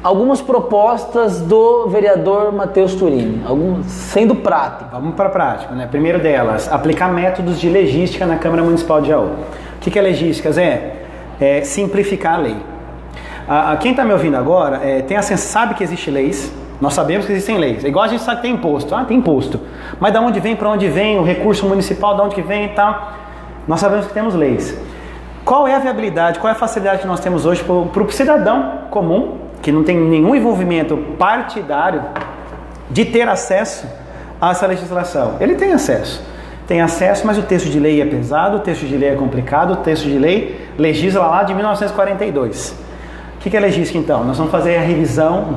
algumas propostas do vereador Matheus Turini, sendo prático. Vamos para a prática, né? Primeiro delas, aplicar métodos de legística na Câmara Municipal de Jaú. O que é legística, Zé? É simplificar a lei. Quem está me ouvindo agora sabe que existem leis, nós sabemos que existem leis. É igual a gente sabe que tem imposto. Tem imposto. Mas de onde vem, para onde vem, o recurso municipal, de onde que vem e tal. Nós sabemos que temos leis. Qual é a viabilidade, qual é a facilidade que nós temos hoje para o cidadão comum, que não tem nenhum envolvimento partidário, de ter acesso a essa legislação? Ele tem acesso. tem acesso, mas o texto de lei é pesado, o texto de lei é complicado, o texto de lei legisla lá de 1942. O que é legística então? Nós vamos fazer a revisão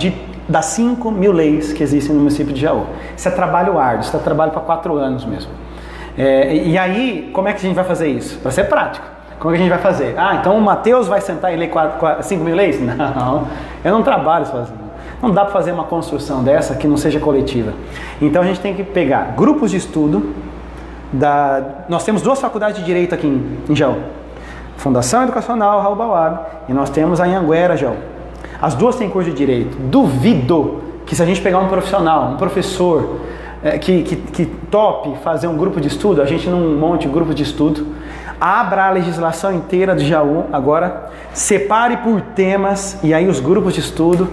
das 5.000 leis que existem no município de Jaú. Isso é trabalho árduo, isso é trabalho para 4 anos mesmo. E aí, como é que a gente vai fazer isso? Para ser prático. Como é que a gente vai fazer? Então o Mateus vai sentar e ler 5.000 leis? Não, eu não trabalho sozinho. Não dá para fazer uma construção dessa que não seja coletiva. Então a gente tem que pegar grupos de estudo. Nós temos 2 faculdades de Direito aqui em Jaú. Fundação Educacional Raul Bawab e nós temos a Anhanguera, Jaú. As 2 têm curso de Direito. Duvido que se a gente pegar um profissional, um professor que tope fazer um grupo de estudo, a gente não monte um grupo de estudo, abra a legislação inteira de Jaú agora, separe por temas e aí os grupos de estudo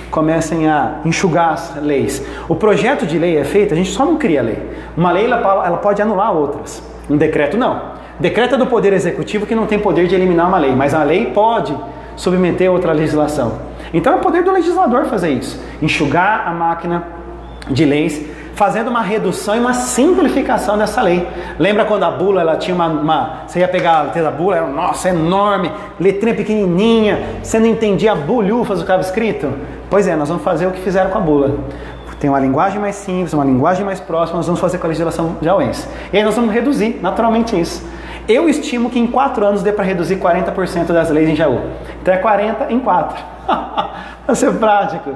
comecem a enxugar as leis. O projeto de lei é feito, a gente só não cria lei. Uma lei ela pode anular outras. Um decreto não. Decreto é do Poder Executivo que não tem poder de eliminar uma lei, mas a lei pode submeter outra legislação. Então é o poder do legislador fazer isso. Enxugar a máquina de leis, fazendo uma redução e uma simplificação dessa lei. Lembra quando a bula ela tinha você ia pegar a letra da bula, era enorme, letrinha pequenininha, você não entendia a bulhufas do que estava escrito? Pois é, nós vamos fazer o que fizeram com a bula. Tem uma linguagem mais simples, uma linguagem mais próxima, nós vamos fazer com a legislação jauense. E aí nós vamos reduzir naturalmente isso. Eu estimo que em 4 anos dê para reduzir 40% das leis em Jaú. Então é 40 em 4. Para ser prático.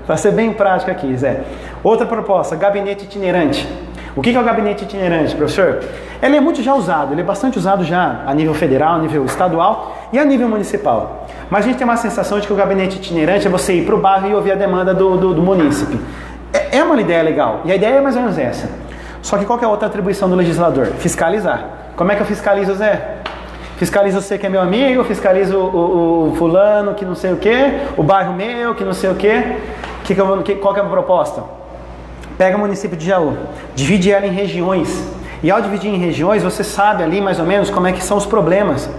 Para ser bem prático aqui, Zé. Outra proposta, gabinete itinerante. O que é o gabinete itinerante, professor? Ele é muito já usado, ele é bastante usado já a nível federal, a nível estadual e a nível municipal. Mas a gente tem uma sensação de que o gabinete itinerante é você ir para o bairro e ouvir a demanda do munícipe. É uma ideia legal, e a ideia é mais ou menos essa. Só que qual que é a outra atribuição do legislador? Fiscalizar. Como é que eu fiscalizo, Zé? Fiscalizo você que é meu amigo, fiscalizo o fulano que não sei o que, o bairro meu que não sei o que. Qual que é a proposta? Pega o município de Jaú, divide ela em regiões. E ao dividir em regiões, você sabe ali mais ou menos como é que são os problemas.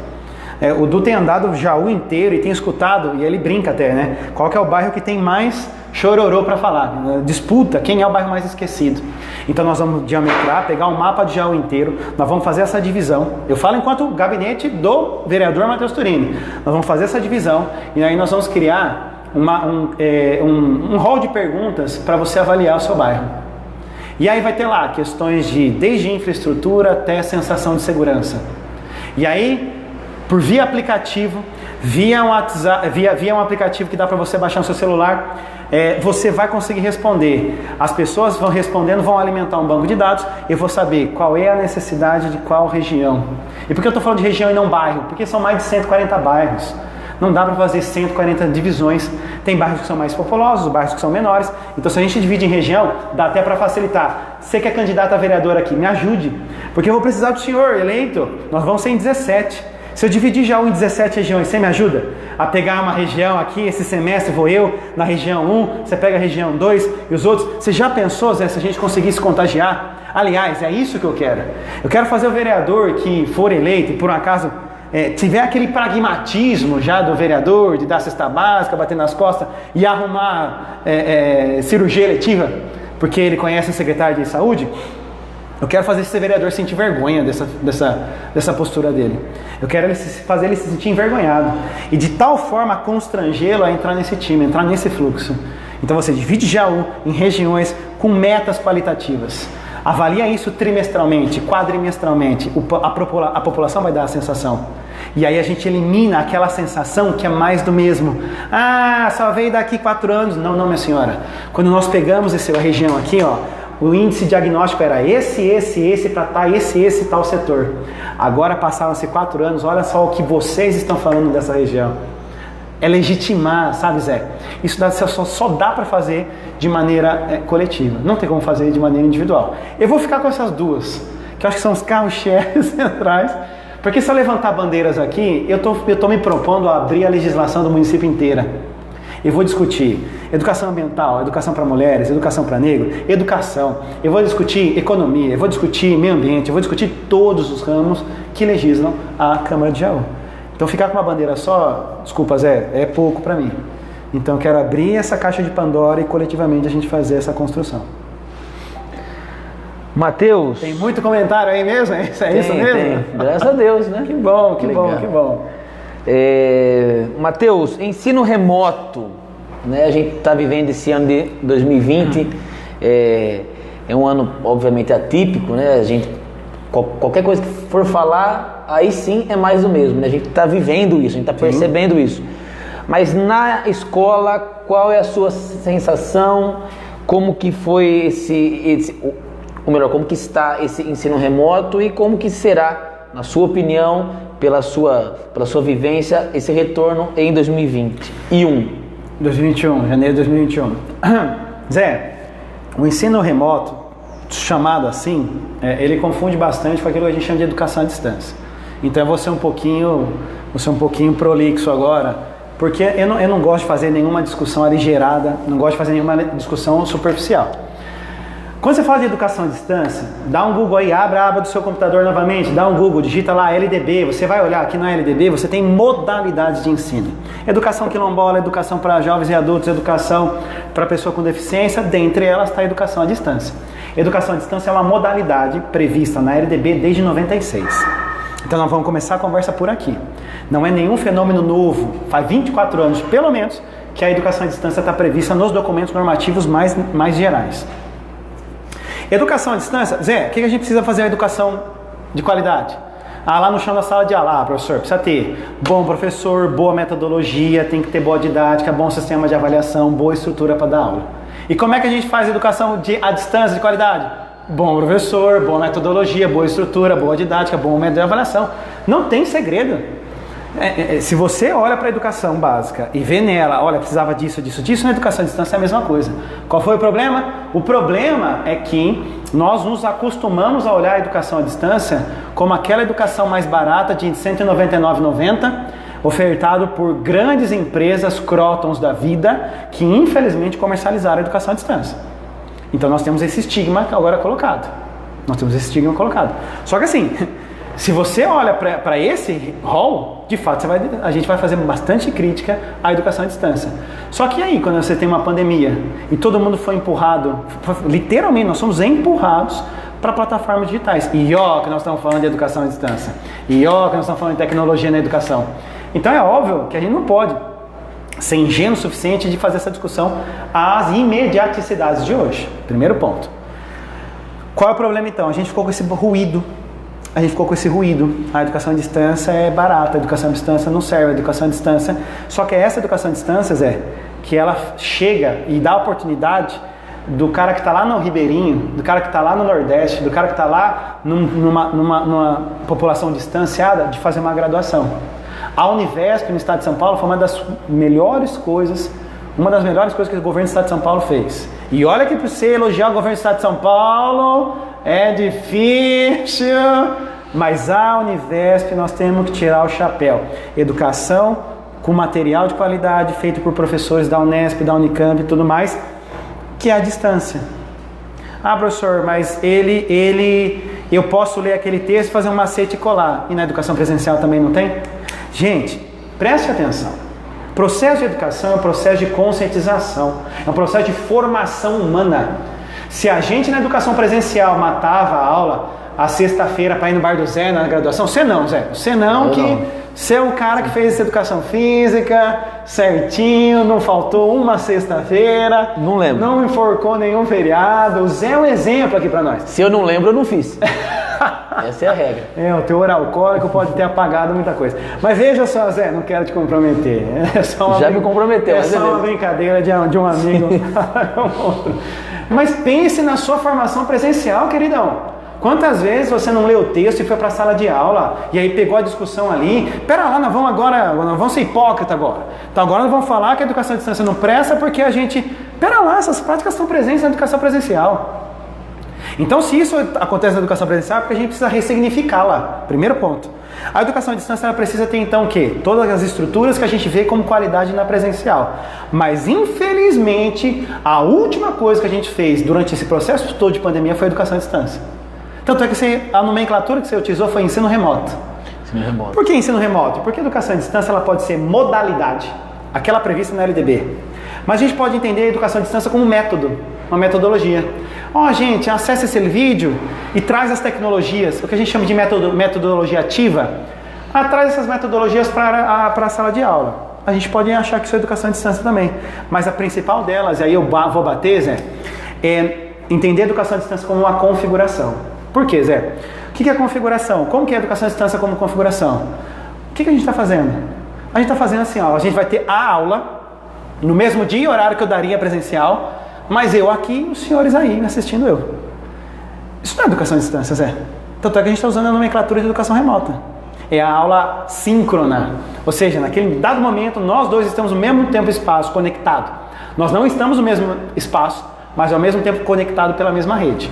O Du tem andado o Jaú inteiro e tem escutado, e ele brinca até, né? Qual que é o bairro que tem mais chororô para falar? Disputa quem é o bairro mais esquecido. Então nós vamos diametrar, pegar um mapa de Jaú inteiro, nós vamos fazer essa divisão. Eu falo enquanto gabinete do vereador Mateus Turini. Nós vamos fazer essa divisão e aí nós vamos criar um hall de perguntas para você avaliar o seu bairro. E aí vai ter lá questões desde infraestrutura até sensação de segurança. E aí, por via aplicativo, via um WhatsApp, via um aplicativo que dá para você baixar no seu celular, você vai conseguir responder. As pessoas vão respondendo, vão alimentar um banco de dados. Eu vou saber qual é a necessidade de qual região. E por que eu estou falando de região e não bairro? Porque são mais de 140 bairros. Não dá para fazer 140 divisões. Tem bairros que são mais populosos, bairros que são menores. Então, se a gente divide em região, dá até para facilitar. Você que é candidato a vereador aqui, me ajude. Porque eu vou precisar do senhor eleito. Nós vamos ser em 17. Se eu dividir já em 17 regiões, você me ajuda a pegar uma região aqui, esse semestre vou eu na região 1, você pega a região 2 e os outros. Você já pensou, Zé, se a gente conseguisse contagiar? Aliás, é isso que eu quero. Eu quero fazer o vereador que for eleito e por um acaso tiver aquele pragmatismo já do vereador, de dar cesta básica, bater nas costas e arrumar cirurgia eletiva, porque ele conhece o secretário de saúde. Eu quero fazer esse vereador sentir vergonha dessa postura dele. Eu quero fazer ele se sentir envergonhado. E de tal forma constrangê-lo a entrar nesse time, entrar nesse fluxo. Então você divide Jaú em regiões com metas qualitativas. Avalia isso trimestralmente, quadrimestralmente. A população vai dar a sensação. E aí a gente elimina aquela sensação que é mais do mesmo. Só veio daqui 4 anos. Não, minha senhora. Quando nós pegamos essa região aqui, o índice diagnóstico era esse para esse tal setor. Agora passaram-se 4 anos, olha só o que vocês estão falando dessa região. É legitimar, sabe, Zé? Isso só dá para fazer de maneira coletiva. Não tem como fazer de maneira individual. Eu vou ficar com essas duas, que eu acho que são os carros-chefes centrais. Porque se eu levantar bandeiras aqui, eu tô me propondo a abrir a legislação do município inteira. Eu vou discutir educação ambiental, educação para mulheres, educação para negros, educação. Eu vou discutir economia, eu vou discutir meio ambiente, eu vou discutir todos os ramos que legislam a Câmara de Jaú. Então ficar com uma bandeira só, desculpa Zé, é pouco para mim. Então eu quero abrir essa caixa de Pandora e coletivamente a gente fazer essa construção. Mateus. Tem muito comentário aí mesmo? É isso mesmo? Tem. Graças a Deus, né? Que bom, que Legal. bom, que bom. Mateus, ensino remoto, né? A gente está vivendo esse ano de 2020, é um ano obviamente atípico, né? A gente, qualquer coisa que for falar, aí sim é mais do mesmo, né? A gente está vivendo isso, a gente está percebendo isso. Mas na escola, qual é a sua sensação? Como que foi como que está esse ensino remoto e como que será, na sua opinião, pela sua vivência, esse retorno em 2021? 2021, janeiro de 2021. Zé, o ensino remoto, chamado assim, ele confunde bastante com aquilo que a gente chama de educação à distância. Então eu vou ser um pouquinho prolixo agora, porque eu não gosto de fazer nenhuma discussão aligerada, não gosto de fazer nenhuma discussão superficial. Quando você fala de educação à distância, dá um Google aí, abre a aba do seu computador novamente, dá um Google, digita lá LDB, você vai olhar aqui na LDB, você tem modalidades de ensino. Educação quilombola, educação para jovens e adultos, educação para pessoa com deficiência, dentre elas está a educação à distância. Educação à distância é uma modalidade prevista na LDB desde 96. Então nós vamos começar a conversa por aqui. Não é nenhum fenômeno novo, faz 24 anos pelo menos que a educação à distância está prevista nos documentos normativos mais gerais. Educação à distância, Zé, o que a gente precisa fazer a educação de qualidade? Lá no chão da sala de aula, professor, precisa ter bom professor, boa metodologia, tem que ter boa didática, bom sistema de avaliação, boa estrutura para dar aula. E como é que a gente faz educação à distância de qualidade? Bom professor, boa metodologia, boa estrutura, boa didática, bom método de avaliação. Não tem segredo. Se você olha para a educação básica e vê nela, olha, precisava disso, na educação à distância é a mesma coisa. Qual foi o problema? O problema é que nós nos acostumamos a olhar a educação à distância como aquela educação mais barata de R$ 199,90, ofertado por grandes empresas crótons da vida, que infelizmente comercializaram a educação à distância. Então nós temos esse estigma agora colocado. Só que assim, se você olha para esse rol, de fato a gente vai fazer bastante crítica à educação à distância. Só que aí, quando você tem uma pandemia e todo mundo foi empurrado, literalmente nós somos empurrados para plataformas digitais. E ó, que nós estamos falando de educação à distância. E ó, que nós estamos falando de tecnologia na educação. Então é óbvio que a gente não pode ser ingênuo o suficiente de fazer essa discussão às imediaticidades de hoje. Primeiro ponto. Qual é o problema então? A gente ficou com esse ruído. A educação à distância é barata, a educação à distância não serve, a educação à distância... Só que essa educação à distância, Zé, que ela chega e dá a oportunidade do cara que está lá no Ribeirinho, do cara que está lá no Nordeste, do cara que está lá numa população distanciada, de fazer uma graduação. A Univesp no estado de São Paulo foi uma das melhores coisas que o governo do estado de São Paulo fez. E olha que para você elogiar o governo do estado de São Paulo é difícil, mas a Univesp nós temos que tirar o chapéu. Educação com material de qualidade, feito por professores da Unesp, da Unicamp e tudo mais, que é a distância. Professor, mas eu posso ler aquele texto, fazer um macete e colar. E na educação presencial também não tem? Gente, preste atenção. Processo de educação é um processo de conscientização, é um processo de formação humana. Se a gente na educação presencial matava a aula a sexta-feira para ir no bar do Zé na graduação, você não, Zé. Você não, você é um cara que fez essa educação física certinho, não faltou uma sexta-feira, não lembro, não enforcou nenhum feriado. O Zé é um exemplo aqui para nós. Se eu não lembro, eu não fiz. Essa é a regra. O teor alcoólico pode ter apagado muita coisa. Mas veja só, Zé, não quero te comprometer. Já me comprometeu. É só uma brincadeira de um amigo. Mas pense na sua formação presencial, queridão. Quantas vezes você não leu o texto e foi para a sala de aula e aí pegou a discussão ali? Pera lá, nós vamos ser hipócritas agora. Então agora nós vamos falar que a educação à distância não presta porque a gente... Pera lá, essas práticas estão presentes na educação presencial. Então se isso acontece na educação presencial é porque a gente precisa ressignificá-la. Primeiro ponto. A educação à distância ela precisa ter então o quê? Todas as estruturas que a gente vê como qualidade na presencial. Mas infelizmente a última coisa que a gente fez durante esse processo todo de pandemia foi a educação à distância. Tanto é que a nomenclatura que você utilizou foi ensino remoto. Por que ensino remoto? Porque a educação à distância ela pode ser modalidade, aquela prevista na LDB. Mas a gente pode entender a educação à distância como método, uma metodologia. Ó, gente, acessa esse vídeo e traz as tecnologias, o que a gente chama de metodologia ativa, traz essas metodologias para a sala de aula. A gente pode achar que isso é educação à distância também, mas a principal delas, e aí eu vou bater, Zé, é entender a educação à distância como uma configuração. Por quê, Zé? O que é a configuração? Como que é a educação à distância como configuração? O que a gente está fazendo? A gente está fazendo assim, ó, a gente vai ter a aula no mesmo dia e horário que eu daria presencial, mas eu aqui e os senhores aí assistindo eu. Isso não é educação à distância, Zé. Tanto é que a gente está usando a nomenclatura de educação remota. É a aula síncrona, ou seja, naquele dado momento nós dois estamos no mesmo tempo e espaço conectado. Nós não estamos no mesmo espaço, mas ao mesmo tempo conectado pela mesma rede.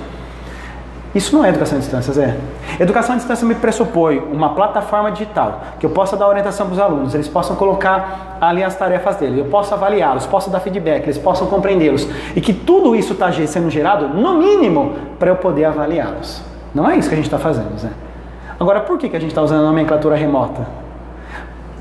Isso não é educação à distância, Zé. Educação à distância me pressupõe uma plataforma digital, que eu possa dar orientação para os alunos, eles possam colocar ali as tarefas deles, eu posso avaliá-los, posso dar feedback, eles possam compreendê-los, e que tudo isso está sendo gerado, no mínimo, para eu poder avaliá-los. Não é isso que a gente está fazendo, Zé. Agora, por que a gente está usando a nomenclatura remota?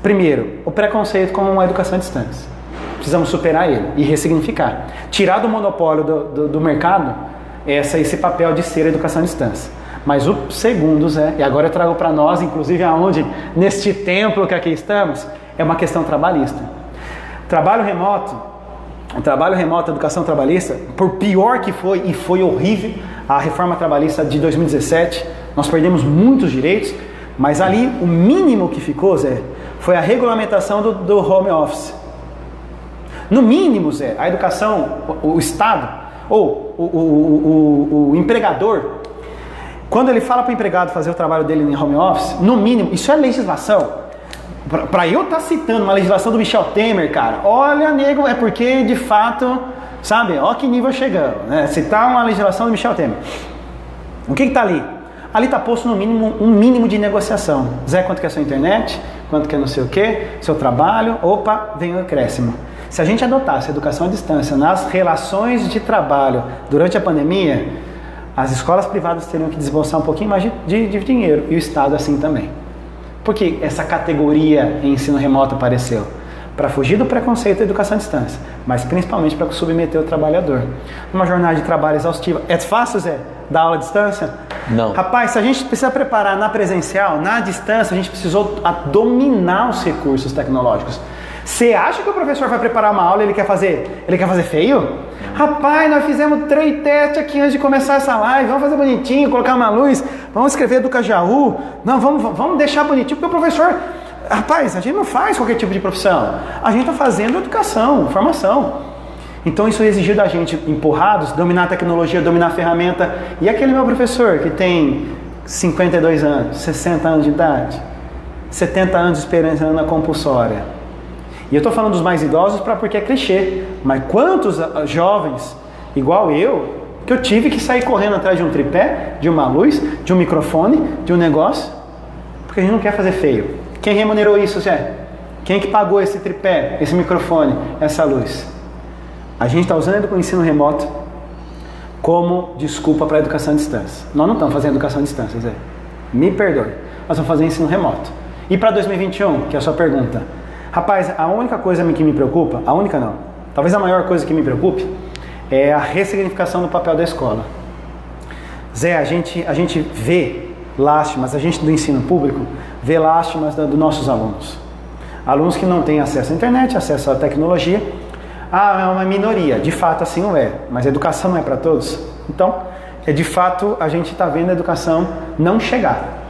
Primeiro, o preconceito como uma educação à distância. Precisamos superar ele e ressignificar. Tirar do monopólio do mercado esse papel de ser educação à distância. Mas o segundo, Zé, e agora eu trago para nós, inclusive aonde, neste templo que aqui estamos, é uma questão trabalhista. Trabalho remoto, educação trabalhista, por pior que foi, e foi horrível, a reforma trabalhista de 2017, nós perdemos muitos direitos, mas ali o mínimo que ficou, Zé, foi a regulamentação do home office. No mínimo, Zé, a educação, o Estado, ou o empregador, quando ele fala para o empregado fazer o trabalho dele em home office, no mínimo, isso é legislação. Para eu estar citando uma legislação do Michel Temer, cara, olha, nego, é porque de fato, sabe, ó que nível chegamos, né? Citar uma legislação do Michel Temer. O que está ali? Ali está posto no mínimo um mínimo de negociação. Zé, quanto que é a sua internet? Quanto que é não sei o que? Seu trabalho? Opa, vem o acréscimo. Se a gente adotasse a educação à distância nas relações de trabalho durante a pandemia, as escolas privadas teriam que desembolsar um pouquinho mais de dinheiro, e o Estado assim também. Por que essa categoria em ensino remoto apareceu? Para fugir do preconceito da educação à distância, mas principalmente para submeter o trabalhar numa jornada de trabalho exaustiva. É fácil, Zé, dar aula à distância? Não. Rapaz, se a gente precisa preparar na presencial, na distância, a gente precisou dominar os recursos tecnológicos. Você acha que o professor vai preparar uma aula e ele quer fazer feio? Rapaz, nós fizemos 3 testes aqui antes de começar essa live, vamos fazer bonitinho, colocar uma luz, vamos escrever do Cajaú, não, vamos deixar bonitinho, porque o professor... Rapaz, a gente não faz qualquer tipo de profissão, a gente está fazendo educação, formação. Então isso exigiu da gente, empurrados, dominar a tecnologia, dominar a ferramenta. E aquele meu professor que tem 52 anos, 60 anos de idade, 70 anos de experiência na compulsória. E eu estou falando dos mais idosos porque é clichê, mas quantos jovens, igual eu, que eu tive que sair correndo atrás de um tripé, de uma luz, de um microfone, de um negócio, porque a gente não quer fazer feio. Quem remunerou isso, Zé? Quem que pagou esse tripé, esse microfone, essa luz? A gente está usando o ensino remoto como desculpa para a educação à distância. Nós não estamos fazendo educação à distância, Zé. Me perdoe. Nós vamos fazer ensino remoto. E para 2021, que é a sua pergunta? Rapaz, a única coisa que me preocupa, a única não, talvez a maior coisa que me preocupe, é a ressignificação do papel da escola. Zé, a gente vê lástimas, a gente do ensino público vê lástimas dos nossos alunos. Alunos que não têm acesso à internet, acesso à tecnologia. É uma minoria, de fato assim não é, mas a educação não é para todos. Então, de fato, a gente está vendo a educação não chegar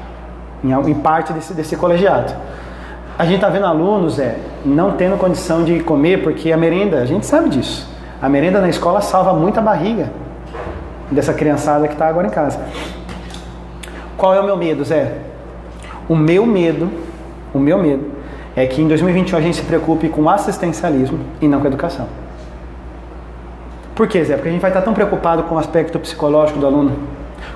em parte desse colegiado. A gente está vendo alunos não tendo condição de comer, porque a merenda, a gente sabe disso. A merenda na escola salva muita barriga dessa criançada que está agora em casa. Qual é o meu medo, Zé? O meu medo é que em 2021 a gente se preocupe com assistencialismo e não com educação. Por quê, Zé? Porque a gente vai estar tão preocupado com o aspecto psicológico do aluno,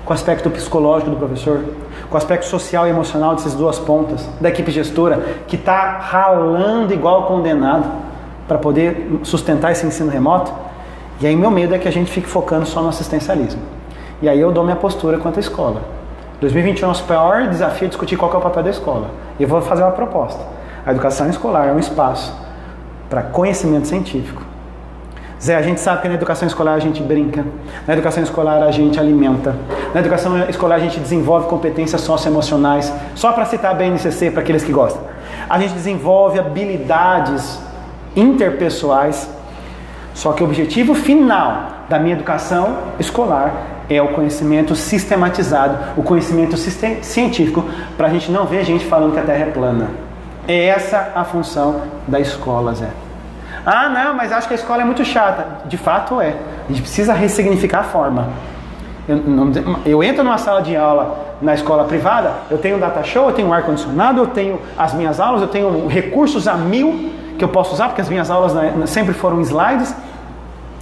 com o aspecto psicológico do professor, com o aspecto social e emocional dessas duas pontas, da equipe gestora, que está ralando igual condenado para poder sustentar esse ensino remoto. E aí meu medo é que a gente fique focando só no assistencialismo. E aí eu dou minha postura quanto à escola. 2021 nosso maior desafio é discutir qual que é o papel da escola. E eu vou fazer uma proposta. A educação escolar é um espaço para conhecimento científico. Zé, a gente sabe que na educação escolar a gente brinca, na educação escolar a gente alimenta, na educação escolar a gente desenvolve competências socioemocionais, só para citar a BNCC para aqueles que gostam. A gente desenvolve habilidades interpessoais, só que o objetivo final da minha educação escolar é o conhecimento sistematizado, o conhecimento científico, para a gente não ver gente falando que a Terra é plana. É essa a função da escola, Zé. Ah, não, mas acho que a escola é muito chata. De fato é. A gente precisa ressignificar a forma. Eu entro numa sala de aula na escola privada, eu tenho um data show, eu tenho um ar-condicionado, eu tenho as minhas aulas, eu tenho recursos a 1000 que eu posso usar, porque as minhas aulas sempre foram slides.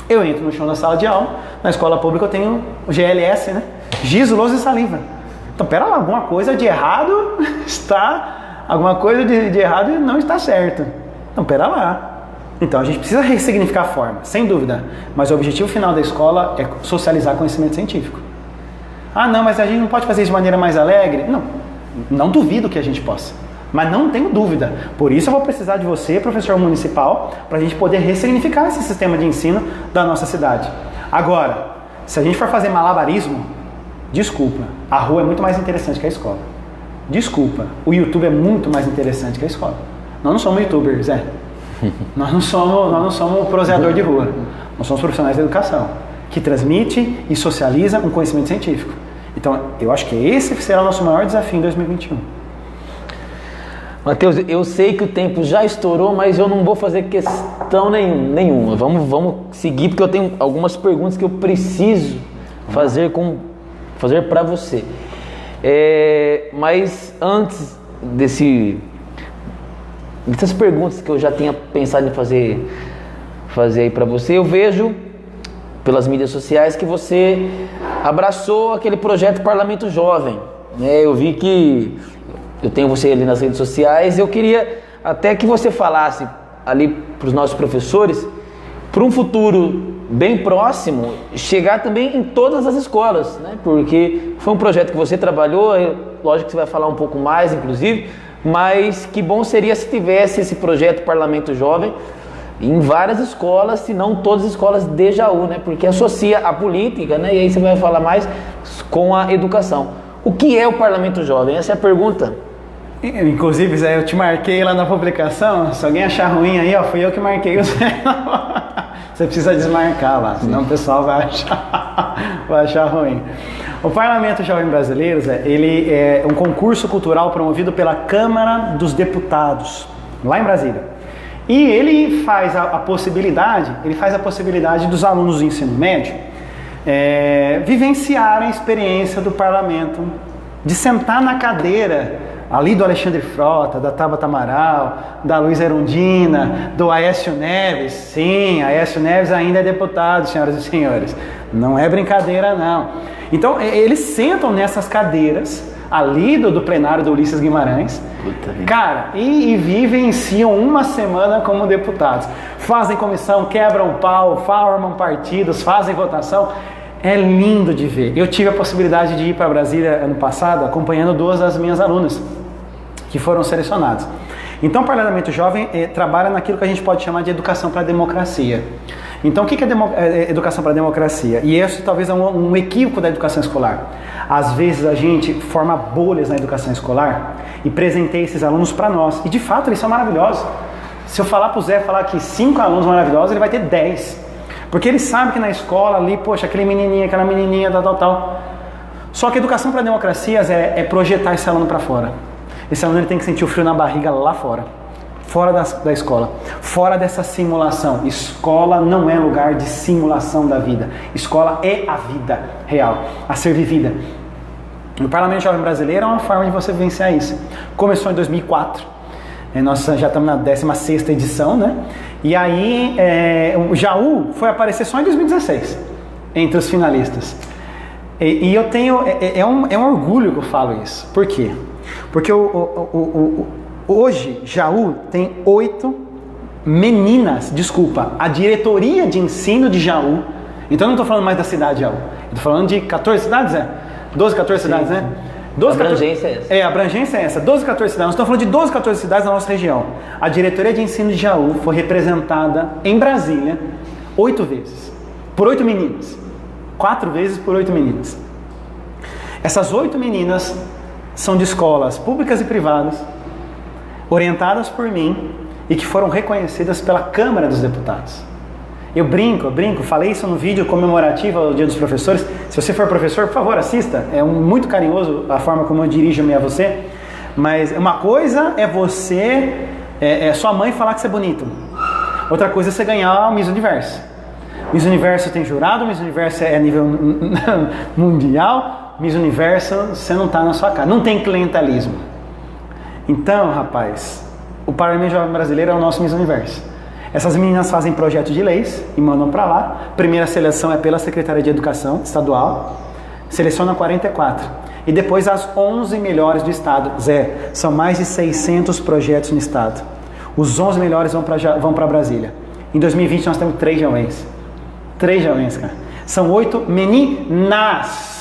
Eu entro no chão da sala de aula, na escola pública eu tenho o GLS, né? Giz, lousa e saliva. Então, pera lá, alguma coisa de errado está... Alguma coisa de errado não está certo. Então, pera lá. Então, a gente precisa ressignificar a forma, sem dúvida. Mas o objetivo final da escola é socializar conhecimento científico. Ah, não, mas a gente não pode fazer isso de maneira mais alegre? Não duvido que a gente possa. Mas não tenho dúvida. Por isso eu vou precisar de você, professor municipal, para a gente poder ressignificar esse sistema de ensino da nossa cidade. Agora, se a gente for fazer malabarismo, desculpa, a rua é muito mais interessante que a escola. Desculpa, o YouTube é muito mais interessante que a escola. Nós não somos youtubers, Zé. Nós não somos proseador de rua. Nós somos profissionais da educação, que transmite e socializa um conhecimento científico. Então, eu acho que esse será o nosso maior desafio em 2021. Matheus, eu sei que o tempo já estourou, mas eu não vou fazer questão nenhuma. Vamos seguir, porque eu tenho algumas perguntas que eu preciso fazer para você. Mas antes dessas perguntas que eu já tinha pensado em fazer aí para você, eu vejo pelas mídias sociais que você abraçou aquele projeto Parlamento Jovem, né? Eu vi que eu tenho você ali nas redes sociais. Eu queria até que você falasse ali para os nossos professores, para um futuro bem próximo, chegar também em todas as escolas, né? Porque foi um projeto que você trabalhou, lógico que você vai falar um pouco mais, inclusive, mas que bom seria se tivesse esse projeto Parlamento Jovem em várias escolas, se não todas as escolas de Jaú, né? Porque associa a política, né? E aí você vai falar mais com a educação. O que é o Parlamento Jovem? Essa é a pergunta. Inclusive, Zé, eu te marquei lá na publicação. Se alguém achar ruim aí, ó, fui eu que marquei o Zé. Você precisa desmarcar lá, senão o pessoal vai achar ruim. O Parlamento Jovem Brasileiro, Zé, ele é um concurso cultural promovido pela Câmara dos Deputados, lá em Brasília. E ele faz a possibilidade dos alunos do ensino médio vivenciarem a experiência do parlamento, de sentar na cadeira ali do Alexandre Frota, da Tabata Amaral, da Luísa Erundina, do Aécio Neves. Sim, Aécio Neves ainda é deputado, senhoras e senhores. Não é brincadeira, não. Então, eles sentam nessas cadeiras ali do plenário do Ulisses Guimarães, cara, e vivenciam uma semana como deputados. Fazem comissão, quebram pau, formam partidos, fazem votação. É lindo de ver. Eu tive a possibilidade de ir para Brasília ano passado, acompanhando 2 das minhas alunas, que foram selecionadas. Então, o Parlamento Jovem trabalha naquilo que a gente pode chamar de educação para a democracia. Então, o que é educação para a democracia? E isso talvez é um equívoco da educação escolar. Às vezes a gente forma bolhas na educação escolar e presenteia esses alunos para nós. E de fato eles são maravilhosos. Se eu falar para o Zé que 5 alunos maravilhosos, ele vai ter 10. Porque ele sabe que na escola ali, poxa, aquele menininho, aquela menininha, tal. Só que a educação para a democracia é projetar esse aluno para fora. Esse aluno ele tem que sentir o frio na barriga lá fora. Fora da escola, fora dessa simulação. Escola não é lugar de simulação da vida. Escola é a vida real, a ser vivida. O Parlamento Jovem Brasileiro é uma forma de você vivenciar isso. Começou em 2004, nós já estamos na 16ª edição, né? E aí o Jaú foi aparecer só em 2016, entre os finalistas. E eu tenho, é um orgulho que eu falo isso. Por quê? Porque hoje, Jaú tem 8 meninas, a diretoria de ensino de Jaú, então eu não estou falando mais da cidade de Jaú, estou falando de 14 cidades, 12, 14 cidades, né? 12, a abrangência 14, é essa. A abrangência é essa, 12, 14 cidades, nós estamos falando de 12, 14 cidades da nossa região. A diretoria de ensino de Jaú foi representada em Brasília 8 vezes, por 8 meninas. 4 vezes por 8 meninas. Essas 8 meninas são de escolas públicas e privadas, orientadas por mim e que foram reconhecidas pela Câmara dos Deputados. Eu brinco, falei isso no vídeo comemorativo ao Dia dos Professores. Se você for professor, por favor, assista. É muito carinhoso a forma como eu dirijo-me a você. Mas uma coisa é você, sua mãe falar que você é bonito. Outra coisa é você ganhar o Miss Universo. Miss Universo tem jurado, Miss Universo é nível mundial. Miss Universo, você não está na sua casa. Não tem clientelismo. Então, rapaz, o Parlamento Jovem Brasileiro é o nosso Miss Universo. Essas meninas fazem projetos de leis e mandam para lá. Primeira seleção é pela Secretaria de Educação Estadual. Seleciona 44. E depois as 11 melhores do estado. Zé, são mais de 600 projetos no estado. Os 11 melhores vão para Brasília. Em 2020 nós temos 3 jauenses. 3 jauenses, cara. São 8 meninas.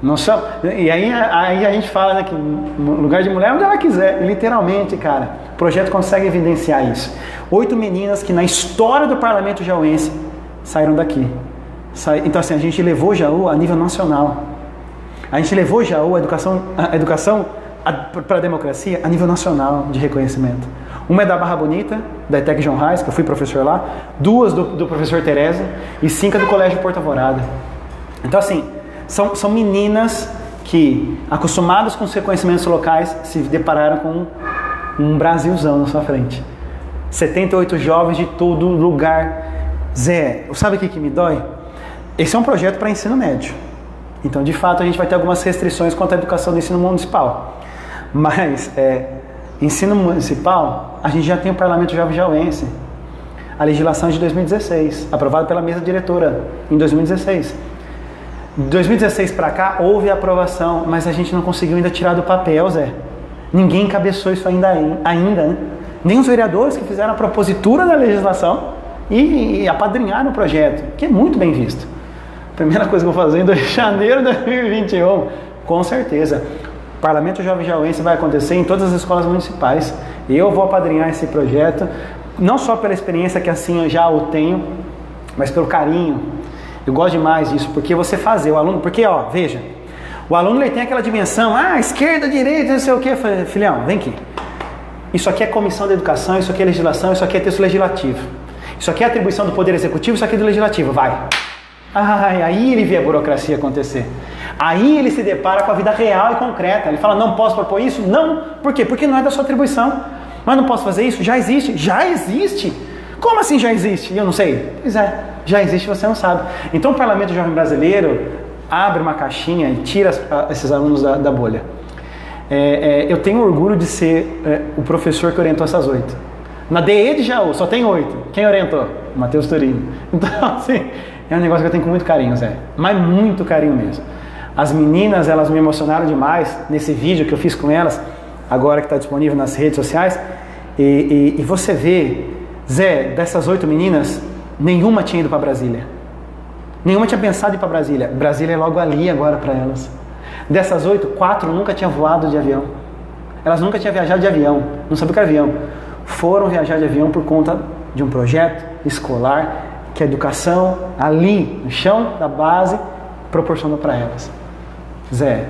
Não são, e aí a gente fala, né, que no lugar de mulher, onde ela quiser. Literalmente, cara, o projeto consegue evidenciar isso. 8 meninas que na história do parlamento jauense saíram daqui. Então assim, a gente levou Jaú a nível nacional. A gente levou Jaú a educação para a democracia a nível nacional de reconhecimento. Uma é da Barra Bonita, da ETEC João Reis, que eu fui professor lá. 2 do professor Tereza e 5 do Colégio Porto Alvorada. Então assim, são meninas que, acostumadas com os reconhecimentos locais, se depararam com um Brasilzão na sua frente. 78 jovens de todo lugar. Zé, sabe o que me dói? Esse é um projeto para ensino médio. Então, de fato, a gente vai ter algumas restrições quanto à educação do ensino municipal. Mas, ensino municipal, a gente já tem o Parlamento Jovem Jauense. A legislação é de 2016, aprovada pela mesa diretora em 2016. De 2016 para cá, houve aprovação, mas a gente não conseguiu ainda tirar do papel, Zé. Ninguém encabeçou isso ainda, né? Nem os vereadores que fizeram a propositura da legislação e apadrinharam o projeto, que é muito bem visto. Primeira coisa que eu vou fazer em janeiro de 2021, com certeza. O Parlamento Jovem Jauense vai acontecer em todas as escolas municipais. Eu vou apadrinhar esse projeto, não só pela experiência que assim eu já o tenho, mas pelo carinho. Eu gosto demais disso, porque você fazer o aluno... Porque, ó, veja, o aluno ele tem aquela dimensão, esquerda, direita, não sei o quê. Filhão, vem aqui. Isso aqui é comissão de educação, isso aqui é legislação, isso aqui é texto legislativo. Isso aqui é atribuição do Poder Executivo, isso aqui é do Legislativo, vai. Aí ele vê a burocracia acontecer. Aí ele se depara com a vida real e concreta. Ele fala, não posso propor isso? Não. Por quê? Porque não é da sua atribuição. Mas não posso fazer isso? Já existe. Já existe? Como assim já existe? Eu não sei. Pois é, já existe, você não sabe. Então o Parlamento Jovem Brasileiro abre uma caixinha e tira esses alunos da bolha. Eu tenho orgulho de ser o professor que orientou essas 8. Na DE de Jaú só tem 8. Quem orientou? Matheus Turino. Então, assim, é um negócio que eu tenho com muito carinho, Zé. Mas muito carinho mesmo. As meninas, elas me emocionaram demais nesse vídeo que eu fiz com elas, agora que está disponível nas redes sociais. E você vê, Zé, dessas 8 meninas, nenhuma tinha ido para Brasília. Nenhuma tinha pensado em ir para Brasília. Brasília é logo ali agora para elas. Dessas 8, 4 nunca tinham voado de avião. Elas nunca tinham viajado de avião, não sabiam o que era avião. Foram viajar de avião por conta de um projeto escolar que a educação ali, no chão da base, proporcionou para elas. Zé,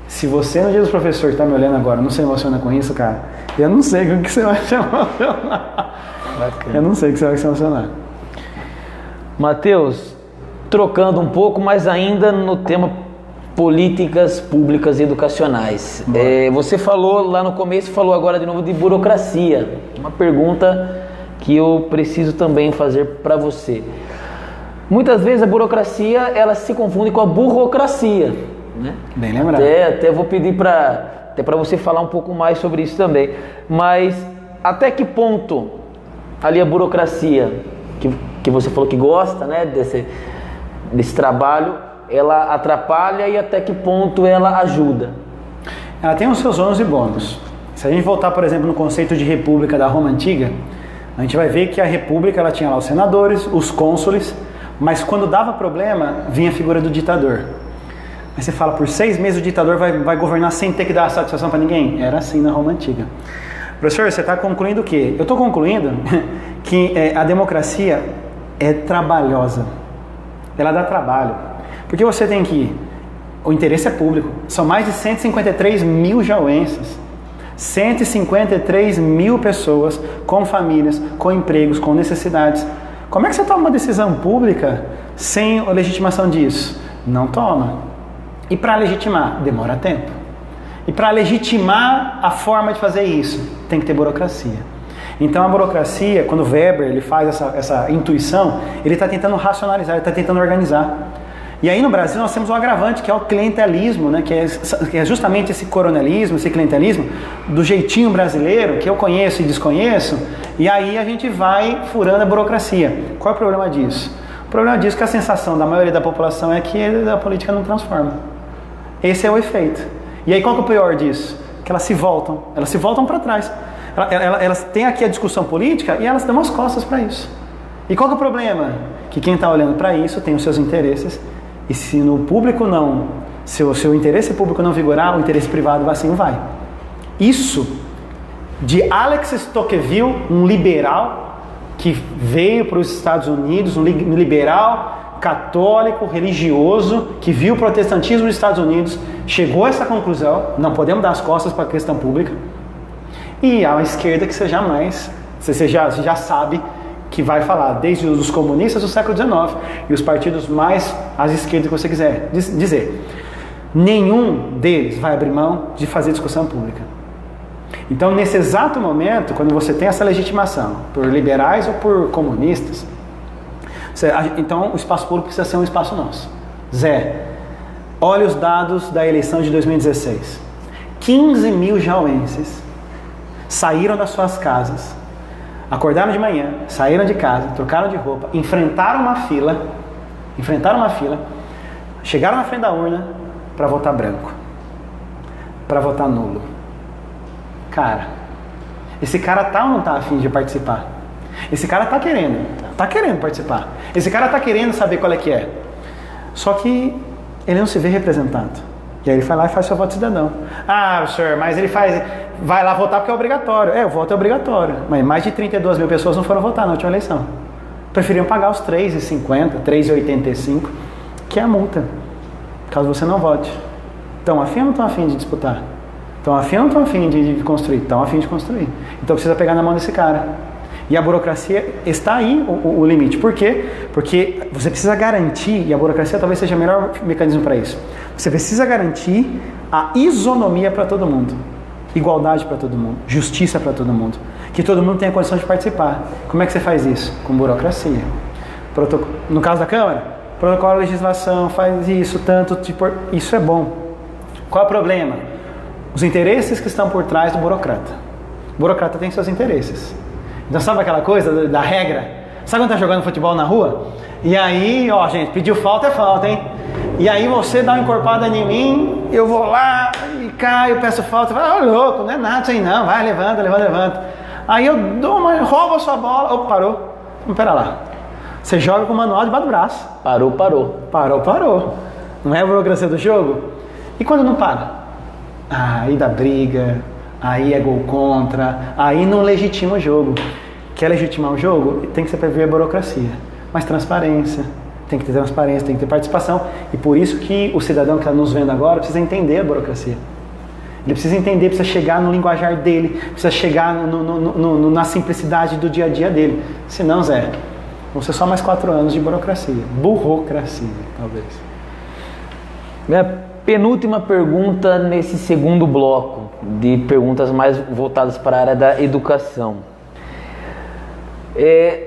se você no Dia dos Professores está me olhando agora, não se emociona com isso, cara, eu não sei com o que você vai se emocionar. Eu não sei o que você vai se emocionar. Matheus, trocando um pouco, mas ainda no tema políticas públicas e educacionais. Você falou lá no começo, falou agora de novo de burocracia. Uma pergunta que eu preciso também fazer para você. Muitas vezes a burocracia, ela se confunde com a burocracia, né? Bem lembrado. Até vou pedir para você falar um pouco mais sobre isso também. Mas até que ponto ali a burocracia, que você falou que gosta, né, desse trabalho, ela atrapalha e até que ponto ela ajuda? Ela tem os seus ônus e bônus. Se a gente voltar, por exemplo, no conceito de república da Roma Antiga, a gente vai ver que a república ela tinha lá os senadores, os cônsules, mas quando dava problema, vinha a figura do ditador. Aí você fala, por 6 meses o ditador vai governar sem ter que dar satisfação para ninguém? Era assim na Roma Antiga. Professor, você está concluindo o quê? Eu estou concluindo que a democracia é trabalhosa. Ela dá trabalho. Porque você tem que... O interesse é público. São mais de 153 mil jauenses. 153 mil pessoas com famílias, com empregos, com necessidades. Como é que você toma uma decisão pública sem a legitimação disso? Não toma. E para legitimar, demora tempo. E para legitimar a forma de fazer isso, tem que ter burocracia. Então a burocracia, quando Weber ele faz essa intuição, ele está tentando racionalizar, ele está tentando organizar. E aí no Brasil nós temos um agravante, que é o clientelismo, né? que é justamente esse coronelismo, esse clientelismo, do jeitinho brasileiro, que eu conheço e desconheço, e aí a gente vai furando a burocracia. Qual é o problema disso? O problema disso é que a sensação da maioria da população é que a política não transforma. Esse é o efeito. E aí qual que é o pior disso? Que elas se voltam para trás. Elas têm aqui a discussão política e elas dão as costas para isso. E qual que é o problema? Que quem está olhando para isso tem os seus interesses. E se no público não, se o seu interesse público não vigorar, o interesse privado assim vai. Isso de Alex Tocqueville, um liberal que veio para os Estados Unidos, um liberal católico, religioso, que viu o protestantismo nos Estados Unidos, chegou a essa conclusão: não podemos dar as costas para a questão pública. E a esquerda que você já sabe que vai falar, desde os comunistas do século XIX e os partidos mais às esquerdas que você quiser dizer. Nenhum deles vai abrir mão de fazer discussão pública. Então, nesse exato momento, quando você tem essa legitimação por liberais ou por comunistas, então o espaço público precisa ser um espaço nosso. Zé, olha os dados da eleição de 2016. 15 mil jauenses saíram das suas casas, acordaram de manhã, saíram de casa, trocaram de roupa, enfrentaram uma fila, chegaram na frente da urna para votar branco, para votar nulo. Cara, esse cara tá ou não tá a fim de participar? Esse cara tá querendo participar. Esse cara tá querendo saber qual é que é. Só que ele não se vê representado. E aí ele vai lá e faz seu voto cidadão. Ah, senhor, mas ele vai lá votar porque é obrigatório. O voto é obrigatório. Mas mais de 32 mil pessoas não foram votar na última eleição. Preferiam pagar os R$3,50, R$3,85, que é a multa, caso você não vote. Estão afim ou não estão afim de disputar? Estão afim ou não estão afim de construir? Estão afim de construir. Então precisa pegar na mão desse cara. E a burocracia, está aí o limite. Por quê? Porque você precisa garantir, e a burocracia talvez seja o melhor mecanismo para isso, você precisa garantir a isonomia para todo mundo, igualdade para todo mundo, justiça para todo mundo, que todo mundo tenha condição de participar. Como é que você faz isso? Com burocracia. No caso da Câmara, protocolo, legislação, faz isso, isso é bom. Qual é o problema? Os interesses que estão por trás do burocrata. O burocrata tem seus interesses. Então sabe aquela coisa da regra? Sabe quando tá jogando futebol na rua? E aí, gente, pediu falta é falta, hein? E aí você dá uma encorpada em mim, eu vou lá e caio, peço falta, fala, louco, não é nada isso aí não, vai, levanta. Aí eu roubo a sua bola, parou. Então, pera lá. Você joga com o manual debaixo do braço. Parou. Não é a burocracia do jogo? E quando não para? Aí dá briga, aí é gol contra, aí não legitima o jogo. Quer legitimar o jogo? Tem que ser prever a burocracia. Mas transparência, tem que ter participação. E por isso que o cidadão que está nos vendo agora precisa entender a burocracia. Ele precisa entender, precisa chegar no linguajar dele, precisa chegar na simplicidade do dia a dia dele. Senão, Zé, vão ser só mais 4 anos de burocracia. Burocracia, talvez. Minha penúltima pergunta nesse segundo bloco de perguntas mais voltadas para a área da educação.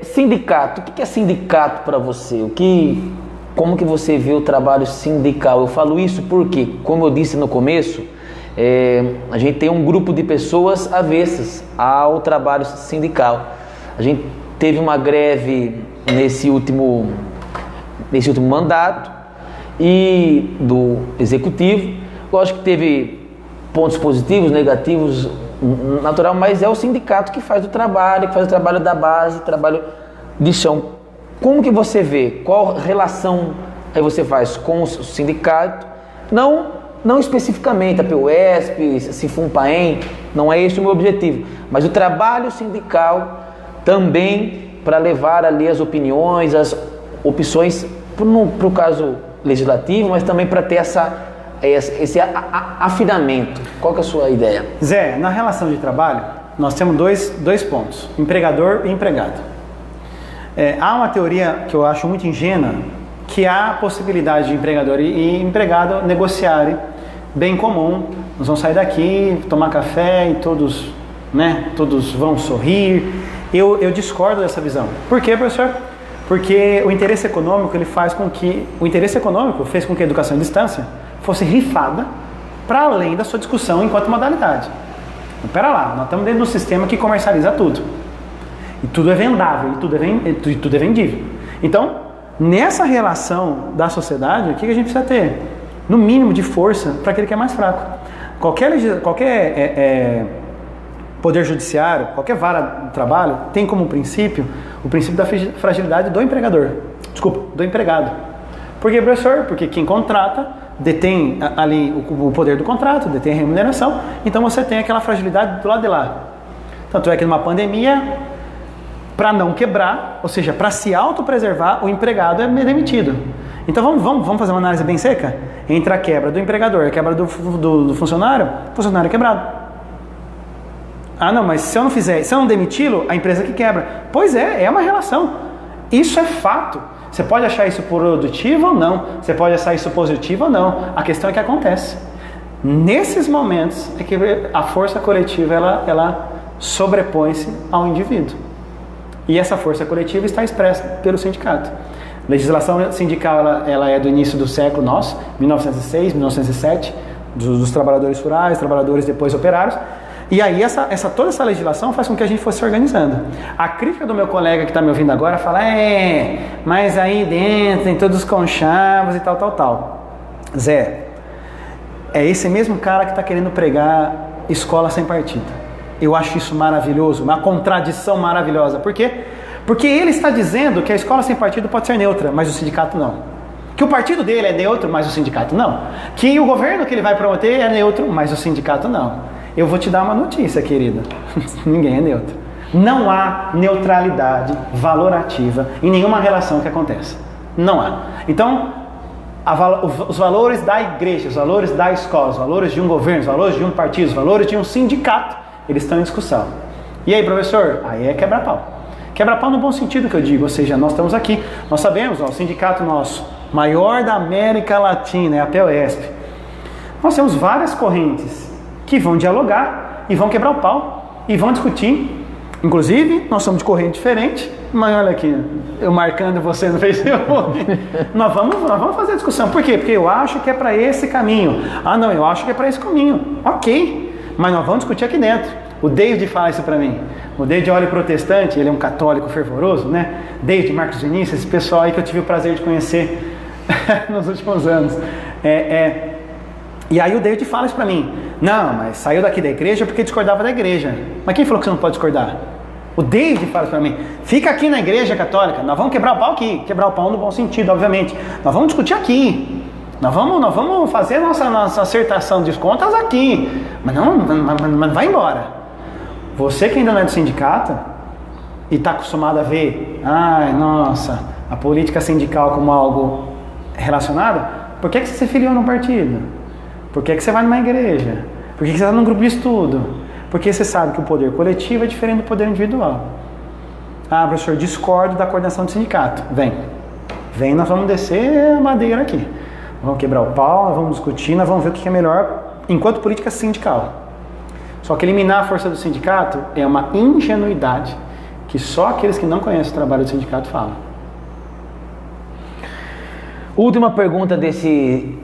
Sindicato, o que é sindicato para você? Como que você vê o trabalho sindical? Eu falo isso porque, como eu disse no começo, a gente tem um grupo de pessoas avessas ao trabalho sindical. A gente teve uma greve nesse último mandato e do executivo. Lógico que teve pontos positivos, negativos, natural, mas é o sindicato que faz o trabalho da base, trabalho de chão. Como que você vê? Qual relação aí você faz com o sindicato? Não especificamente a PUESP, Sinfumpaem, não é esse o meu objetivo, mas o trabalho sindical também para levar ali as opiniões, as opções para o caso legislativo, mas também para ter esse afinamento. Qual que é a sua ideia? Zé, na relação de trabalho, nós temos dois pontos, empregador e empregado. Há uma teoria que eu acho muito ingênua, que há a possibilidade de empregador e empregado negociarem bem comum. Nós vamos sair daqui, tomar café e todos vão sorrir. Eu discordo dessa visão. Por quê, professor? Porque o interesse econômico fez com que a educação à distância fosse rifada para além da sua discussão enquanto modalidade. Então, pera lá, nós estamos dentro de um sistema que comercializa tudo. E tudo é vendável, e tudo é vendível. Então, nessa relação da sociedade, o que a gente precisa ter? No mínimo de força para aquele que é mais fraco. Qualquer poder judiciário, qualquer vara do trabalho tem como princípio o princípio da fragilidade do empregado. Por quê, professor? Porque quem contrata detém ali o poder do contrato, detém a remuneração, então você tem aquela fragilidade do lado de lá. Tanto é que numa pandemia, para não quebrar, ou seja, para se autopreservar, o empregado é demitido. Então vamos fazer uma análise bem seca? Entre a quebra do empregador e a quebra do funcionário, o funcionário é quebrado. Ah não, mas se eu não demiti-lo, a empresa que quebra. Pois é uma relação. Isso é fato. Você pode achar isso produtivo ou não, você pode achar isso positivo ou não. A questão é que acontece. Nesses momentos é que a força coletiva ela sobrepõe-se ao indivíduo. E essa força coletiva está expressa pelo sindicato. A legislação sindical ela é do início do século nosso, 1906, 1907, dos trabalhadores rurais, trabalhadores depois operários. E aí toda essa legislação faz com que a gente fosse se organizando. A crítica do meu colega que está me ouvindo agora fala, mas aí dentro tem todos os conchavos e tal. Zé, é esse mesmo cara que está querendo pregar escola sem partido. Eu acho isso maravilhoso, uma contradição maravilhosa. Por quê? Porque ele está dizendo que a escola sem partido pode ser neutra, mas o sindicato não. Que o partido dele é neutro, mas o sindicato não. Que o governo que ele vai promover é neutro, mas o sindicato não. Eu vou te dar uma notícia, querida. Ninguém é neutro. Não há neutralidade valorativa em nenhuma relação que aconteça. Não há. Então, os valores da igreja, os valores da escola, os valores de um governo, os valores de um partido, os valores de um sindicato, eles estão em discussão. E aí, professor? Aí é quebra-pau. Quebra-pau no bom sentido que eu digo, ou seja, nós estamos aqui, nós sabemos, o sindicato nosso, maior da América Latina, é a PEOESP. Nós temos várias correntes que vão dialogar e vão quebrar o pau e vão discutir. Inclusive, nós somos de corrente diferente, mas olha aqui, eu marcando você no Facebook. nós vamos fazer a discussão. Por quê? Porque eu acho que é para esse caminho. Ah, não, eu acho que é para esse caminho. Ok, mas nós vamos discutir aqui dentro. O David fala isso para mim. O David olha protestante, ele é um católico fervoroso, né? David, Marcos Vinícius, esse pessoal aí que eu tive o prazer de conhecer nos últimos anos. E aí o David fala isso para mim. Não, mas saiu daqui da igreja porque discordava da igreja. Mas quem falou que você não pode discordar? O David fala isso para mim. Fica aqui na igreja católica, nós vamos quebrar o pau aqui. Quebrar o pau no bom sentido, obviamente. Nós vamos discutir aqui. Nós vamos fazer nossa acertação de contas aqui. Mas não vai embora. Você que ainda não é do sindicato e está acostumado a ver, a política sindical como algo relacionado, por que você se filiou num partido? Por que você vai numa igreja? Por que você está num grupo de estudo? Porque você sabe que o poder coletivo é diferente do poder individual. Ah, professor, discordo da coordenação do sindicato. Vem, nós vamos descer a madeira aqui. Vamos quebrar o pau, nós vamos discutir, nós vamos ver o que é melhor enquanto política sindical. Só que eliminar a força do sindicato é uma ingenuidade que só aqueles que não conhecem o trabalho do sindicato falam. Última pergunta desse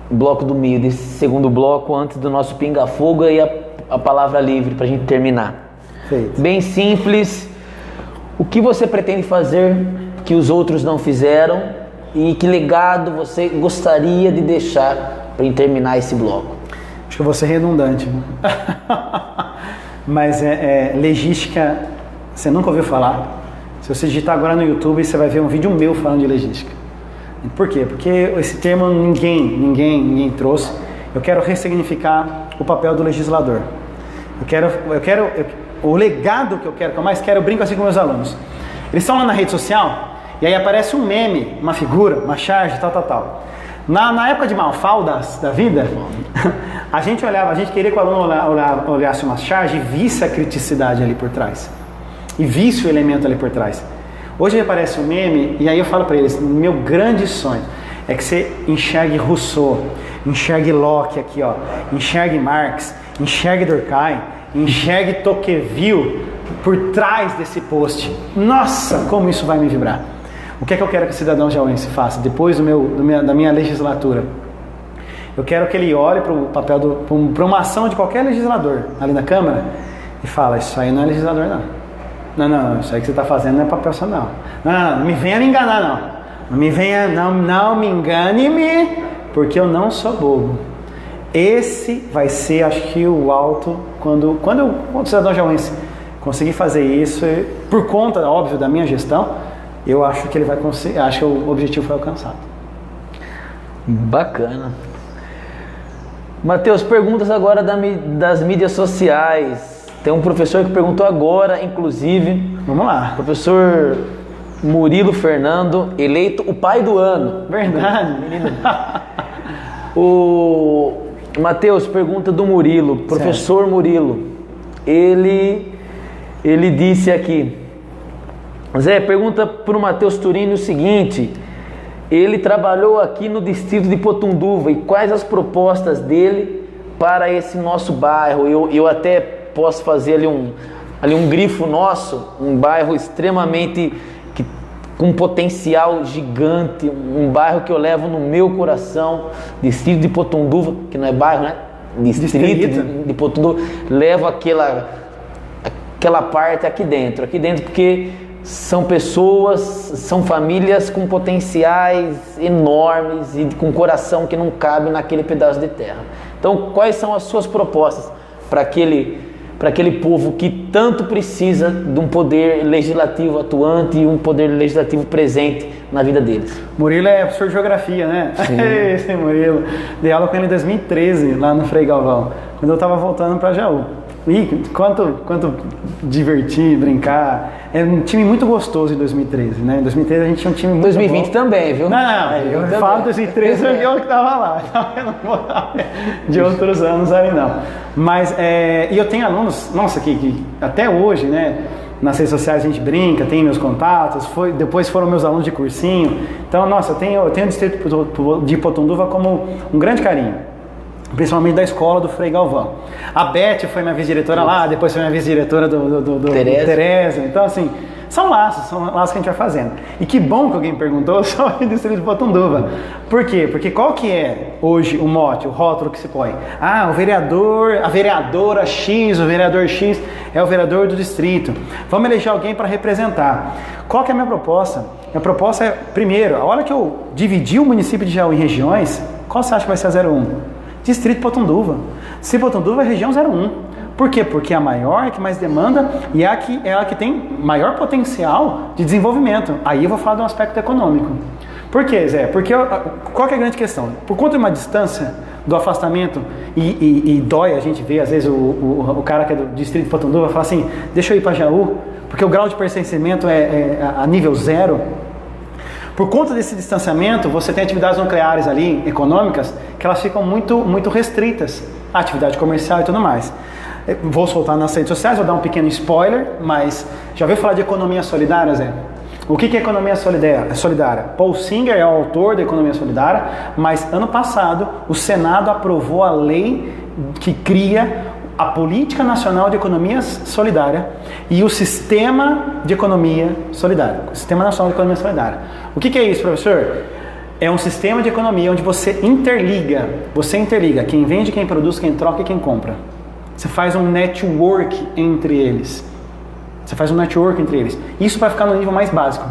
bloco do meio, desse segundo bloco, antes do nosso pinga-fogo e a palavra livre para a gente terminar. Feito. Bem simples. O que você pretende fazer que os outros não fizeram e que legado você gostaria de deixar para terminar esse bloco? Acho que eu vou ser redundante. Mas logística, você nunca ouviu falar. Se você digitar agora no YouTube, você vai ver um vídeo meu falando de logística. Por quê? Porque esse termo ninguém trouxe. Eu quero ressignificar o papel do legislador. O legado que eu mais quero, eu brinco assim com meus alunos. Eles estão lá na rede social e aí aparece um meme, uma figura, uma charge, tal. Na época de Mafaldas da vida, a gente queria que o aluno olhasse uma charge e visse a criticidade ali por trás. E visse o elemento ali por trás. Hoje aparece um meme e aí eu falo para eles, meu grande sonho é que você enxergue Rousseau, enxergue Locke aqui, ó, enxergue Marx, enxergue Durkheim, enxergue Tocqueville por trás desse post. Nossa, como isso vai me vibrar. O que é que eu quero que o cidadão jauense faça depois da minha legislatura? Eu quero que ele olhe para o papel, para uma ação de qualquer legislador ali na Câmara e fala, isso aí não é legislador não. Não, isso aí que você está fazendo não é papel só não. Não me venha me enganar não. Não me engane-me, porque eu não sou bobo. Esse vai ser, acho que o alto, quando o cidadão jauense conseguir fazer isso, por conta, óbvio, da minha gestão, eu acho que ele vai conseguir, acho que o objetivo foi alcançado. Bacana. Matheus, perguntas agora das mídias sociais. Tem um professor que perguntou agora, inclusive. Vamos lá. Professor Murilo Fernando, eleito o pai do ano. Verdade. O Matheus, pergunta do Murilo, professor certo. Murilo. Ele disse aqui, Zé, pergunta para o Matheus Turini o seguinte: ele trabalhou aqui no distrito de Potunduva e quais as propostas dele para esse nosso bairro? Eu até posso fazer ali um grifo nosso, um bairro extremamente com um potencial gigante, um bairro que eu levo no meu coração, distrito de Potunduva, que não é bairro, né? Distrito de Potunduva, levo aquela parte aqui dentro porque são pessoas, são famílias com potenciais enormes e com coração que não cabe naquele pedaço de terra. Então, quais são as suas propostas para aquele povo que tanto precisa de um poder legislativo atuante e um poder legislativo presente na vida deles? Murilo é professor de geografia, né? Esse Murilo. Dei aula com ele em 2013, lá no Frei Galvão, quando eu estava voltando para Jaú. E quanto divertir, brincar. É um time muito gostoso em 2013, né? Em 2013 a gente tinha um time muito 2020 bom. Também, viu? Não, eu falo 2013 porque eu que estava lá. Eu não vou falar de outros anos ali não. Mas, e eu tenho alunos, nossa, que até hoje, né? Nas redes sociais a gente brinca, tem meus contatos, depois foram meus alunos de cursinho. Então, nossa, eu tenho o distrito de Potunduva como um grande carinho. Principalmente da escola do Frei Galvão. A Beth foi minha vice-diretora lá, depois foi minha vice-diretora do Tereza. Então, assim, são laços que a gente vai fazendo. E que bom que alguém perguntou sobre o distrito de Potunduva. Por quê? Porque qual que é hoje o mote, o rótulo que se põe? O vereador, a vereadora X, o vereador X é o vereador do distrito. Vamos eleger alguém para representar. Qual que é a minha proposta? Minha proposta é, primeiro, a hora que eu dividir o município de Jaú em regiões, qual você acha que vai ser a 01? Distrito Potunduva. Se Potunduva é região 01. Por quê? Porque é a maior, é a que mais demanda e é a que tem maior potencial de desenvolvimento. Aí eu vou falar de um aspecto econômico. Por quê, Zé? Porque qual que é a grande questão? Por conta de uma distância do afastamento e dói a gente ver, às vezes, o cara que é do distrito de Potunduva fala assim, deixa eu ir para Jaú, porque o grau de pertencimento é a nível 0. Por conta desse distanciamento, você tem atividades nucleares ali, econômicas, que elas ficam muito, muito restritas à atividade comercial e tudo mais. Vou soltar nas redes sociais, vou dar um pequeno spoiler, mas já ouviu falar de economia solidária, Zé? O que é economia solidária? Paul Singer é o autor da economia solidária, mas ano passado o Senado aprovou a lei que cria a Política Nacional de Economia Solidária e o Sistema de Economia Solidária. O Sistema Nacional de Economia Solidária. O que é isso, professor? É um sistema de economia onde você interliga quem vende, quem produz, quem troca e quem compra. Você faz um network entre eles. Isso vai ficar no nível mais básico.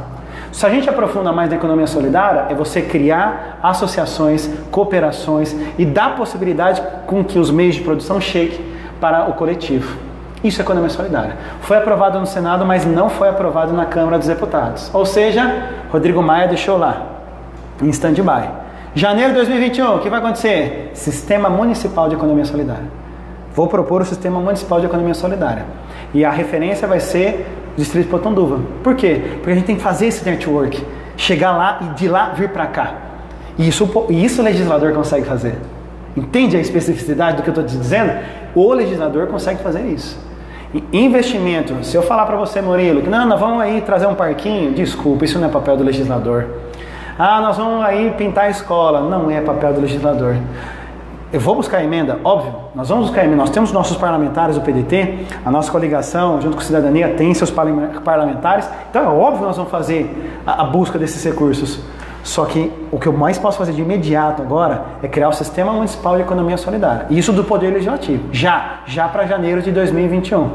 Se a gente aprofunda mais na economia solidária, é você criar associações, cooperações e dar possibilidade com que os meios de produção cheguem para o coletivo. Isso é economia solidária. Foi aprovado no Senado, mas não foi aprovado na Câmara dos Deputados. Ou seja, Rodrigo Maia deixou lá, em stand-by. Janeiro de 2021, o que vai acontecer? Sistema Municipal de Economia Solidária. Vou propor o Sistema Municipal de Economia Solidária. E a referência vai ser Distrito de Potunduva. Por quê? Porque a gente tem que fazer esse network, chegar lá e de lá vir para cá. E isso o legislador consegue fazer. Entende a especificidade do que eu estou te dizendo? O legislador consegue fazer isso. E investimento, se eu falar para você, Murilo, que não, nós vamos aí trazer um parquinho, desculpa, isso não é papel do legislador. Ah, nós vamos aí pintar a escola, não é papel do legislador. Eu vou buscar emenda? Óbvio, nós vamos buscar emenda. Nós temos nossos parlamentares do PDT, a nossa coligação, junto com a cidadania, tem seus parlamentares. Então é óbvio que nós vamos fazer a busca desses recursos. Só que o que eu mais posso fazer de imediato agora é criar o Sistema Municipal de Economia Solidária. Isso do Poder Legislativo. Já para janeiro de 2021.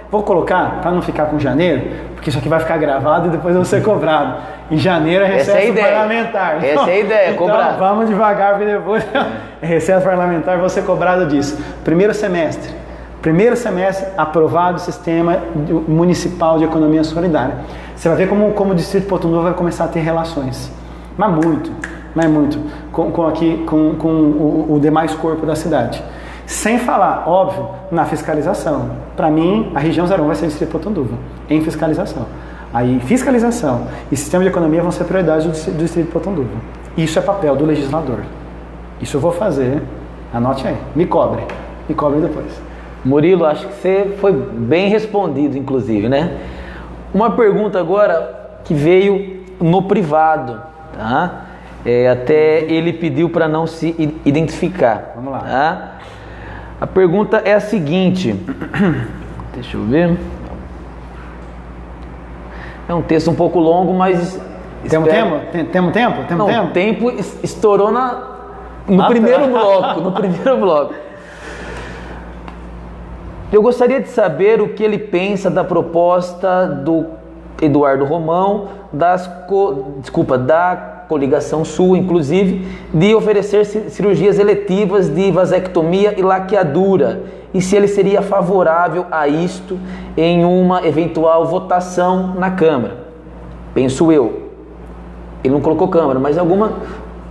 Vou colocar, para não ficar com janeiro, porque isso aqui vai ficar gravado e depois vai ser cobrado. Em janeiro é recesso parlamentar. Essa é a ideia, cobrar. Então vamos devagar, porque depois é recesso parlamentar, vou ser cobrado disso. Primeiro semestre aprovado o Sistema Municipal de Economia Solidária. Você vai ver como o Distrito de Potunduva vai começar a ter relações. Mas muito, com o demais corpo da cidade. Sem falar, óbvio, na fiscalização. Para mim, a região 01 vai ser o Distrito de Potunduva, em fiscalização. Aí, fiscalização e sistema de economia vão ser prioridades do Distrito de Potunduva. Isso é papel do legislador. Isso eu vou fazer, anote aí, me cobre depois. Murilo, acho que você foi bem respondido, inclusive, né? Uma pergunta agora que veio no privado, tá? Até ele pediu para não se identificar. Vamos lá. Tá? A pergunta é a seguinte, deixa eu ver. É um texto um pouco longo, mas... Temos tempo? O tempo estourou no primeiro bloco. Eu gostaria de saber o que ele pensa da proposta do Eduardo Romão, da coligação Sul, inclusive, de oferecer cirurgias eletivas de vasectomia e laqueadura, e se ele seria favorável a isto em uma eventual votação na Câmara. Penso eu. Ele não colocou Câmara, mas alguma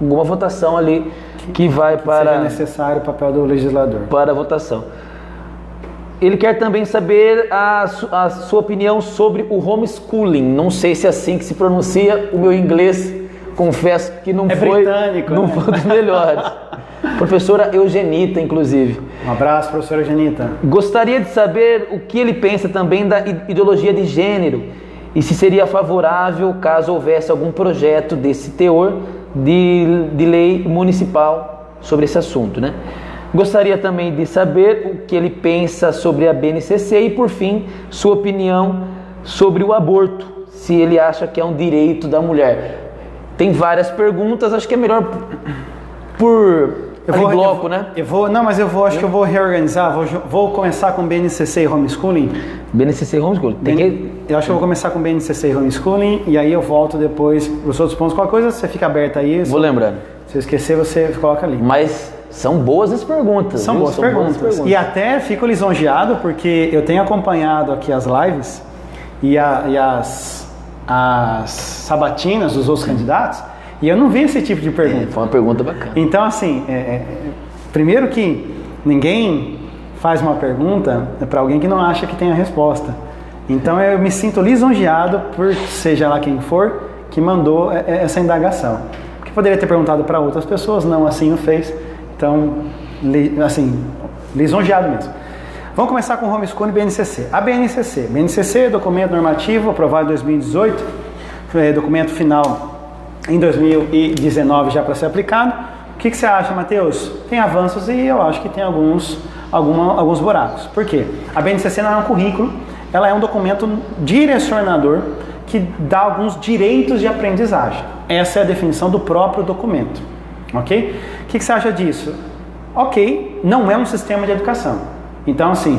votação ali que vai para... Seria necessário o papel do legislador. Para a votação. Ele quer também saber a sua opinião sobre o homeschooling. Não sei se é assim que se pronuncia. O meu inglês, confesso que não foi britânico, não foi dos melhores. Professora Eugenita, inclusive. Um abraço, professora Eugenita. Gostaria de saber o que ele pensa também da ideologia de gênero e se seria favorável caso houvesse algum projeto desse teor de lei municipal sobre esse assunto, né? Gostaria também de saber o que ele pensa sobre a BNCC e, por fim, sua opinião sobre o aborto, se ele acha que é um direito da mulher. Tem várias perguntas, acho que é melhor por bloco, né? Acho que eu vou reorganizar, vou começar com BNCC e homeschooling. BNCC e homeschooling. Eu acho que eu vou começar com BNCC e homeschooling e aí eu volto depois para os outros pontos. Qualquer coisa, você fica aberto aí. Vou lembrando. Se eu esquecer, você coloca ali. Mas... são boas as perguntas. São boas perguntas. E até fico lisonjeado porque eu tenho acompanhado aqui as lives e as sabatinas dos outros candidatos e eu não vi esse tipo de pergunta. Foi uma pergunta bacana. Então, assim, primeiro que ninguém faz uma pergunta para alguém que não acha que tem a resposta. Então, eu me sinto lisonjeado por seja lá quem for que mandou essa indagação. Porque poderia ter perguntado para outras pessoas, não assim o fez. Então, assim, lisonjeado mesmo. Vamos começar com o homeschooling e BNCC. A BNCC é documento normativo aprovado em 2018, documento final em 2019 já para ser aplicado. O que você acha, Matheus? Tem avanços e eu acho que tem alguns buracos. Por quê? A BNCC não é um currículo, ela é um documento direcionador que dá alguns direitos de aprendizagem. Essa é a definição do próprio documento. Ok? O que você acha disso? Ok, não é um sistema de educação. Então, assim,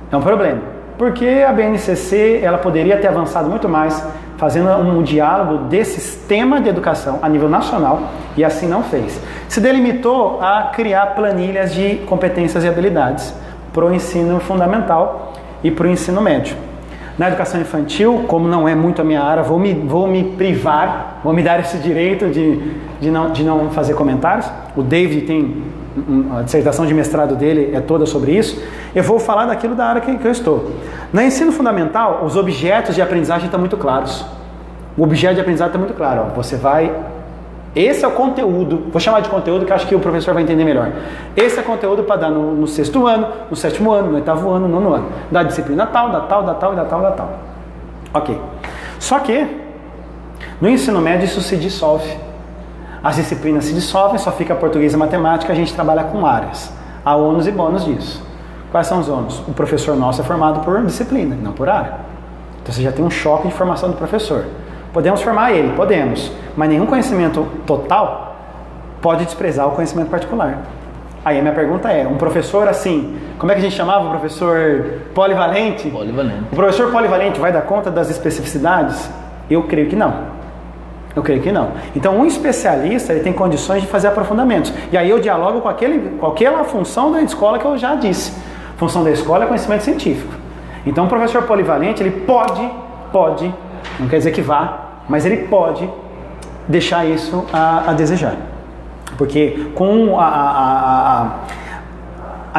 é um problema. Porque a BNCC, ela poderia ter avançado muito mais, fazendo um diálogo desse sistema de educação a nível nacional, e assim não fez. Se delimitou a criar planilhas de competências e habilidades para o ensino fundamental e para o ensino médio. Na educação infantil, como não é muito a minha área, vou me privar, vou me dar esse direito de não fazer comentários. O David tem a dissertação de mestrado dele é toda sobre isso, eu vou falar daquilo da área que eu estou. No ensino fundamental, os objetos de aprendizagem estão muito claros. O objeto de aprendizagem está muito claro. Ó. Você vai... Esse é o conteúdo, vou chamar de conteúdo que eu acho que o professor vai entender melhor. Esse é o conteúdo para dar no sexto ano, no sétimo ano, no oitavo ano, no nono ano. Da disciplina tal, da tal, da tal e da tal, da tal. Ok. Só que, no ensino médio isso se dissolve. As disciplinas se dissolvem, só fica português e matemática, a gente trabalha com áreas. Há ônus e bônus disso. Quais são os ônus? O professor nosso é formado por disciplina, não por área. Então você já tem um choque de formação do professor. Podemos formar ele? Podemos. Mas nenhum conhecimento total pode desprezar o conhecimento particular. Aí a minha pergunta é, um professor assim, como é que a gente chamava o professor polivalente? Polivalente. O professor polivalente vai dar conta das especificidades? Eu creio que não. Eu creio que não. Então um especialista ele tem condições de fazer aprofundamentos. E aí eu dialogo com aquela função da escola que eu já disse. A função da escola é conhecimento científico. Então um professor polivalente ele pode, não quer dizer que vá, mas ele pode deixar isso a desejar. Porque com a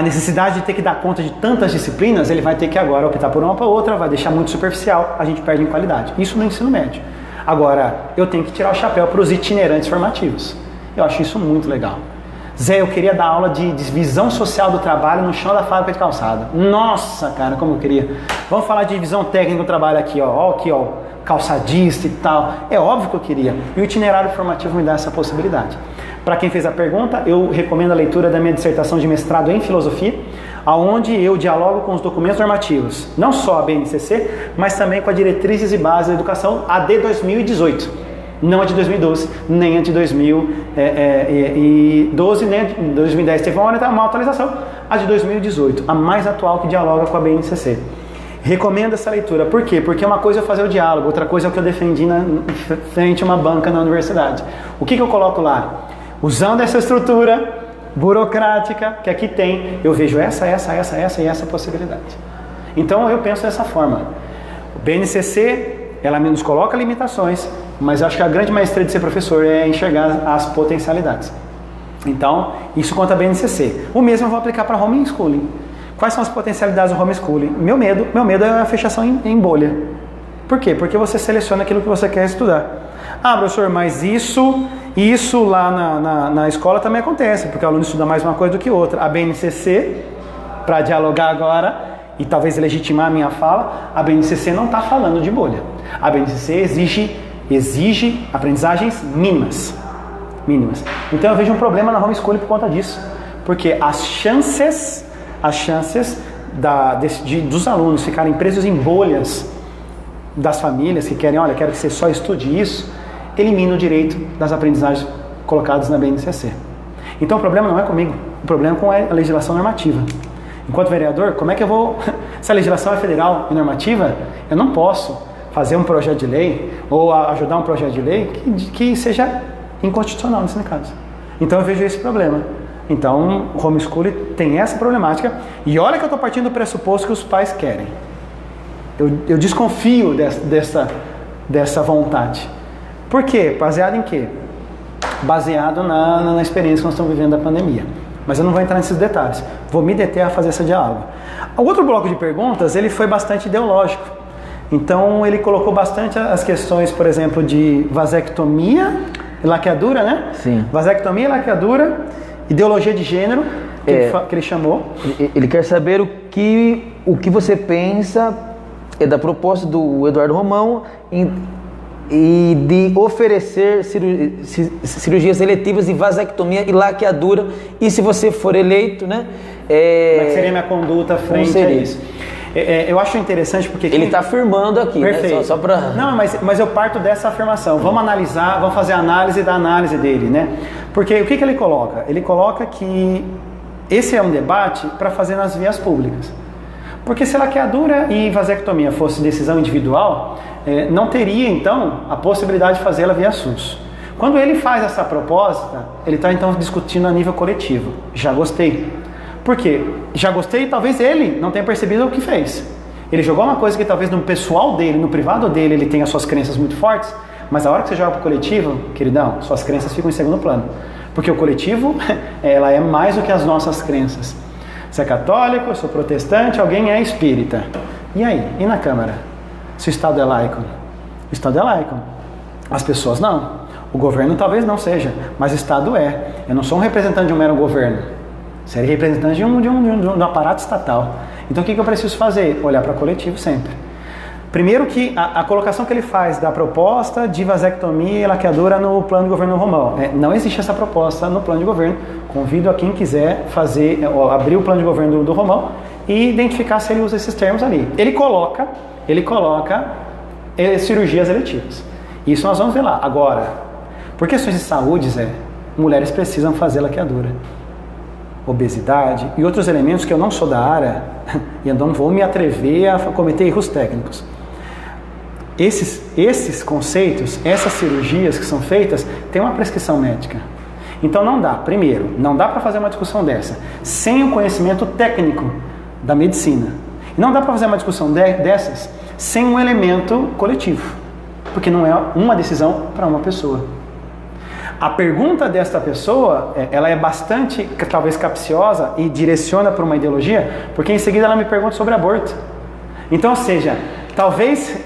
necessidade de ter que dar conta de tantas disciplinas, ele vai ter que agora optar por uma para outra, vai deixar muito superficial, a gente perde em qualidade. Isso no ensino médio. Agora, eu tenho que tirar o chapéu para os itinerantes formativos. Eu acho isso muito legal. Zé, eu queria dar aula de visão social do trabalho no chão da fábrica de calçada. Nossa, cara, como eu queria. Vamos falar de visão técnica do trabalho aqui, ó. Ó aqui, ó. Calçadista e tal. É óbvio que eu queria. E o itinerário formativo me dá essa possibilidade. Para quem fez a pergunta, eu recomendo a leitura da minha dissertação de mestrado em filosofia, onde eu dialogo com os documentos normativos, não só a BNCC, mas também com as diretrizes e bases da educação, a de 2018. Não a de 2012, nem a de 2012, nem a de 2010. Teve uma atualização. A de 2018, a mais atual que dialoga com a BNCC. Recomendo essa leitura. Por quê? Porque uma coisa é fazer o diálogo, outra coisa é o que eu defendi frente a uma banca na universidade. O que eu coloco lá? Usando essa estrutura burocrática que aqui tem, eu vejo essa e essa possibilidade. Então eu penso dessa forma. O BNCC, ela nos coloca limitações, mas eu acho que a grande maestria de ser professor é enxergar as potencialidades. Então, isso quanto a BNCC. O mesmo eu vou aplicar para homeschooling. Quais são as potencialidades do homeschooling? Meu medo é a fechação em bolha. Por quê? Porque você seleciona aquilo que você quer estudar. Ah, professor, mas isso lá na escola também acontece, porque o aluno estuda mais uma coisa do que outra. A BNCC, para dialogar agora e talvez legitimar a minha fala, a BNCC não está falando de bolha. A BNCC exige aprendizagens mínimas. Então eu vejo um problema na homeschooling por conta disso, porque as chances dos alunos ficarem presos em bolhas das famílias que querem, olha, quero que você só estude isso, elimina o direito das aprendizagens colocadas na BNCC. Então o problema não é comigo, o problema é com a legislação normativa. Enquanto vereador, como é que eu vou... Se a legislação é federal e normativa, eu não posso fazer um projeto de lei ou ajudar um projeto de lei que seja inconstitucional nesse caso. Então eu vejo esse problema. Então o homeschooling tem essa problemática e olha que eu estou partindo do pressuposto que os pais querem. Eu desconfio dessa vontade. Por quê? Baseado em quê? Baseado na experiência que nós estamos vivendo da pandemia. Mas eu não vou entrar nesses detalhes. Vou me deter a fazer esse diálogo. O outro bloco de perguntas, ele foi bastante ideológico. Então, ele colocou bastante as questões, por exemplo, de vasectomia e laqueadura, né? Sim. Vasectomia e laqueadura, ideologia de gênero, que ele chamou. Ele quer saber o que você pensa da proposta do Eduardo Romão e de oferecer cirurgias eletivas de vasectomia e laqueadura, e se você for eleito, né? Como é que seria minha conduta frente a isso? Eu acho interessante porque... Ele está afirmando aqui, perfeito. Né? Só para... Não, mas eu parto dessa afirmação. Vamos analisar, vamos fazer a análise da análise dele, né? Porque o que ele coloca? Ele coloca que esse é um debate para fazer nas vias públicas. Porque se laqueadura e vasectomia fosse decisão individual, não teria, então, a possibilidade de fazê-la via SUS. Quando ele faz essa proposta, ele está, então, discutindo a nível coletivo. Já gostei. Por quê? Já gostei e talvez ele não tenha percebido o que fez. Ele jogou uma coisa que talvez no pessoal dele, no privado dele, ele tenha suas crenças muito fortes, mas a hora que você joga para o coletivo, queridão, suas crenças ficam em segundo plano. Porque o coletivo, ela é mais do que as nossas crenças. Você é católico, eu sou protestante, alguém é espírita. E aí? E na Câmara? Se o Estado é laico? O Estado é laico. As pessoas não. O governo talvez não seja, mas o Estado é. Eu não sou um representante de um mero governo. Seria representante de um aparato estatal. Então o que eu preciso fazer? Olhar para o coletivo sempre. Primeiro que a colocação que ele faz da proposta de vasectomia e laqueadura no plano de governo Romão. Não existe essa proposta no plano de governo. Convido a quem quiser abrir o plano de governo do Romão e identificar se ele usa esses termos ali. Ele coloca cirurgias eletivas. Isso nós vamos ver lá. Agora, por questões de saúde, mulheres precisam fazer laqueadura. Obesidade e outros elementos que eu não sou da área e eu não vou me atrever a cometer erros técnicos. Esses conceitos, essas cirurgias que são feitas, têm uma prescrição médica. Então não dá para fazer uma discussão dessa sem o conhecimento técnico da medicina. E não dá para fazer uma discussão dessas sem um elemento coletivo, porque não é uma decisão para uma pessoa. A pergunta desta pessoa, ela é bastante, talvez, capciosa e direciona para uma ideologia, porque em seguida ela me pergunta sobre aborto. Então, ou seja, talvez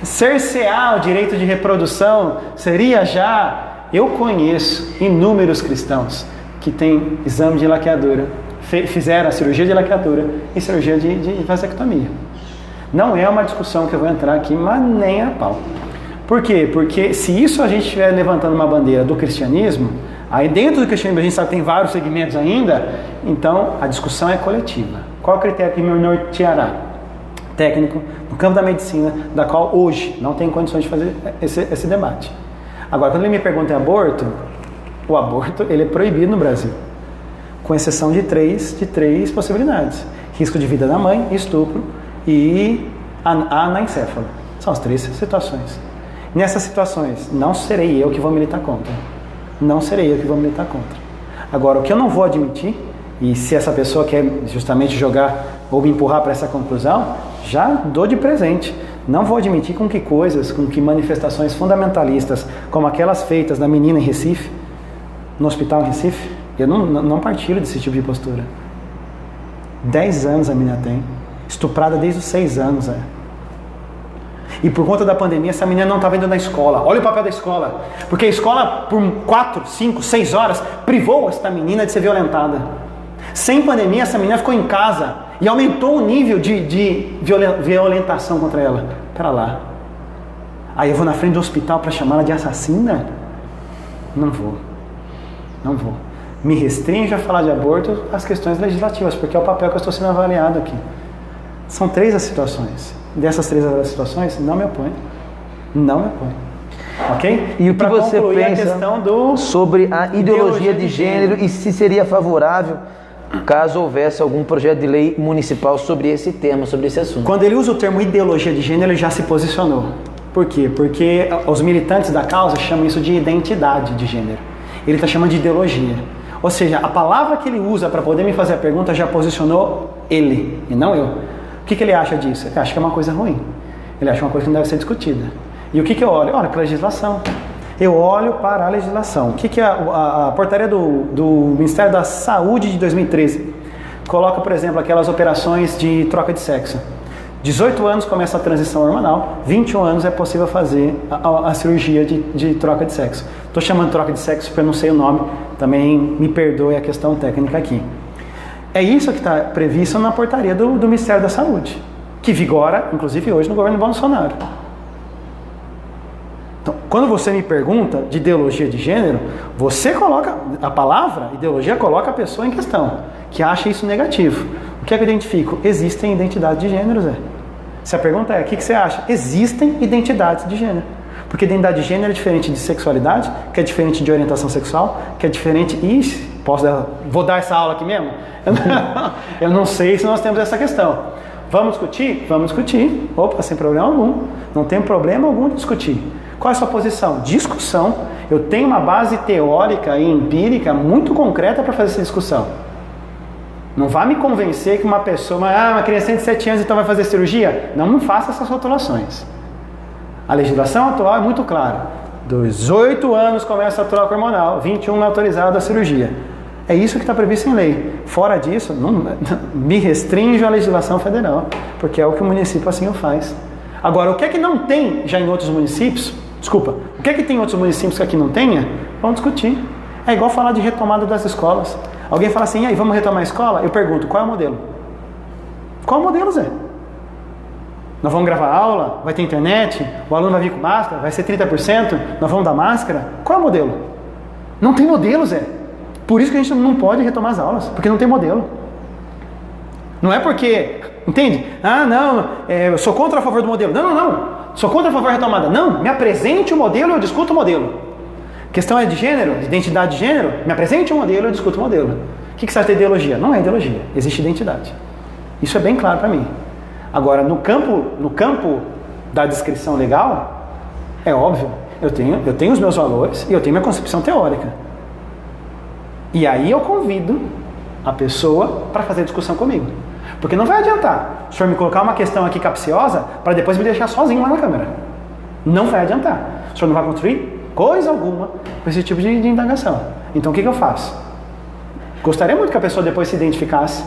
cercear o direito de reprodução seria já... Eu conheço inúmeros cristãos que têm exame de laqueadura, fizeram a cirurgia de laqueadura e cirurgia de vasectomia. Não é uma discussão que eu vou entrar aqui, mas nem a pau. Por quê? Porque se isso a gente estiver levantando uma bandeira do cristianismo, aí dentro do cristianismo a gente sabe que tem vários segmentos ainda, então a discussão é coletiva. Qual é o critério que me norteará? Técnico, no campo da medicina, da qual hoje não tem condições de fazer esse debate. Agora, quando ele me pergunta em aborto, o aborto ele é proibido no Brasil, com exceção de três possibilidades. Risco de vida da mãe, estupro e anencefalo. São as 3 situações. Nessas situações, não serei eu que vou militar contra. Não serei eu que vou militar contra. Agora, o que eu não vou admitir, e se essa pessoa quer justamente jogar ou me empurrar para essa conclusão, já dou de presente. Não vou admitir com que manifestações fundamentalistas, como aquelas feitas da menina em Recife, no hospital em Recife, eu não partilho desse tipo de postura. 10 anos a menina tem, estuprada desde os 6 anos, E por conta da pandemia, essa menina não estava indo na escola. Olha o papel da escola. Porque a escola, por 4, 5, 6 horas, privou essa menina de ser violentada. Sem pandemia, essa menina ficou em casa e aumentou o nível de violentação contra ela. Pera lá. Aí eu vou na frente do hospital para chamá-la de assassina? Não vou. Me restringe a falar de aborto às questões legislativas, porque é o papel que eu estou sendo avaliado aqui. São 3 as situações. Dessas 3 situações, não me oponho. Ok? E o que você pensa sobre a ideologia de gênero e se seria favorável caso houvesse algum projeto de lei municipal sobre esse tema, sobre esse assunto? Quando ele usa o termo ideologia de gênero, ele já se posicionou. Por quê? Porque os militantes da causa chamam isso de identidade de gênero. Ele está chamando de ideologia. Ou seja, a palavra que ele usa para poder me fazer a pergunta já posicionou ele, e não eu. O que ele acha disso? Ele acha que é uma coisa ruim. Ele acha uma coisa que não deve ser discutida. E o que eu olho? Olha para a legislação. Eu olho para a legislação. O que a portaria do Ministério da Saúde de 2013 coloca, por exemplo, aquelas operações de troca de sexo. 18 anos começa a transição hormonal, 21 anos é possível fazer a cirurgia de troca de sexo. Estou chamando de troca de sexo porque eu não sei o nome, também me perdoe a questão técnica aqui. É isso que está previsto na portaria do Ministério da Saúde, que vigora, inclusive hoje, no governo Bolsonaro. Então, quando você me pergunta de ideologia de gênero, você coloca, a palavra ideologia coloca a pessoa em questão, que acha isso negativo. O que é que eu identifico? Existem identidades de gênero, Zé. Se a pergunta é, o que você acha? Existem identidades de gênero. Porque identidade de gênero é diferente de sexualidade, que é diferente de orientação sexual, que é diferente... Ixi, vou dar essa aula aqui mesmo? Eu não sei se nós temos essa questão. Vamos discutir? Vamos discutir. Opa, sem problema algum. Não tem problema algum de discutir. Qual é a sua posição? Discussão. Eu tenho uma base teórica e empírica muito concreta para fazer essa discussão. Não vá me convencer que uma pessoa, uma criança de 7 anos então vai fazer cirurgia? Não me faça essas rotulações. A legislação atual é muito clara. 18 anos começa a troca hormonal, 21 é autorizado a cirurgia. É isso que está previsto em lei. Fora disso, não me restringe a legislação federal, porque é o que o município assim o faz. Agora, o que é que não tem já em outros municípios? Desculpa, o que é que tem em outros municípios que aqui não tenha? Vamos discutir. É igual falar de retomada das escolas. Alguém fala assim, e aí, vamos retomar a escola? Eu pergunto, qual é o modelo? Qual é o modelo, Zé? Nós vamos gravar aula? Vai ter internet? O aluno vai vir com máscara? Vai ser 30%? Nós vamos dar máscara? Qual é o modelo? Não tem modelo, Zé. Por isso que a gente não pode retomar as aulas, porque não tem modelo. Não é porque, entende? Ah, não, eu sou contra ou a favor do modelo. Não. Sou contra ou a favor da retomada. Não, me apresente o modelo e eu discuto o modelo. Questão é de gênero, de identidade de gênero, me apresente o modelo e eu discuto o modelo. O que você acha de ideologia? Não é ideologia, existe identidade. Isso é bem claro para mim. Agora, no campo da descrição legal, é óbvio, eu tenho os meus valores e eu tenho minha concepção teórica. E aí eu convido a pessoa para fazer discussão comigo. Porque não vai adiantar o senhor me colocar uma questão aqui capciosa para depois me deixar sozinho lá na câmera. Não vai adiantar. O senhor não vai construir coisa alguma com esse tipo de indagação. Então o que eu faço? Gostaria muito que a pessoa depois se identificasse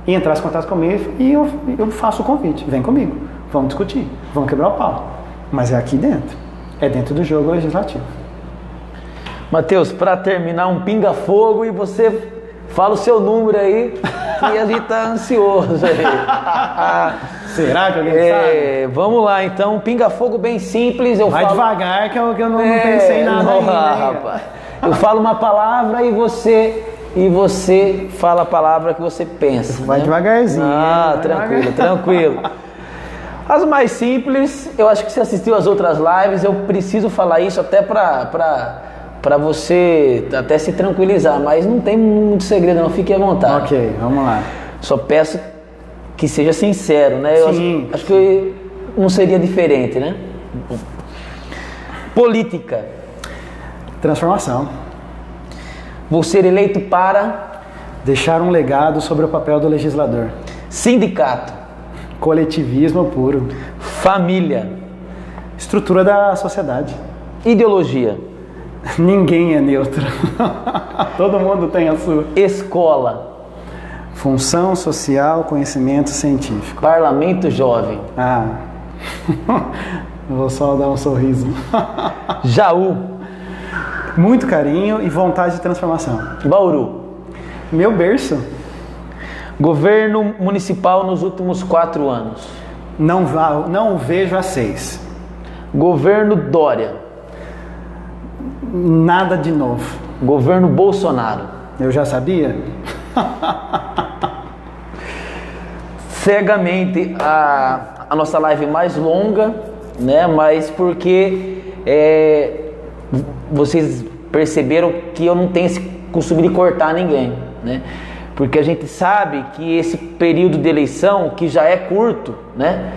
e entrasse em contato comigo e eu faço o convite. Vem comigo, vamos discutir, vamos quebrar o pau. Mas é aqui dentro, é dentro do jogo legislativo. Matheus, para terminar um pinga-fogo e você fala o seu número aí, que a gente tá ansioso aí. Será que alguém sabe? Vamos lá, então, pinga-fogo bem simples. Vai devagar que eu não pensei em nada ainda. Rapaz. Eu falo uma palavra e você fala a palavra que você pensa. Vai devagarzinho. Tranquilo. As mais simples, eu acho que você assistiu as outras lives, eu preciso falar isso até para você até se tranquilizar, mas não tem muito segredo não, fique à vontade. Ok, vamos lá. Só peço que seja sincero, né? Sim. Acho que não seria diferente, né? Política. Transformação. Vou ser eleito para... Deixar um legado sobre o papel do legislador. Sindicato. Coletivismo puro. Família. Estrutura da sociedade. Ideologia. Ninguém é neutro. Todo mundo tem a sua. Escola. Função social, conhecimento científico. Parlamento jovem. Vou só dar um sorriso. Jaú. Muito carinho e vontade de transformação. Bauru. Meu berço. Governo municipal nos últimos 4 anos. Não o vejo há 6. Governo Dória. Nada de novo. Governo Bolsonaro. Eu já sabia? Cegamente a nossa live mais longa, né? Mas porque vocês perceberam que eu não tenho esse costume de cortar ninguém, né? Porque a gente sabe que esse período de eleição, que já é curto, né?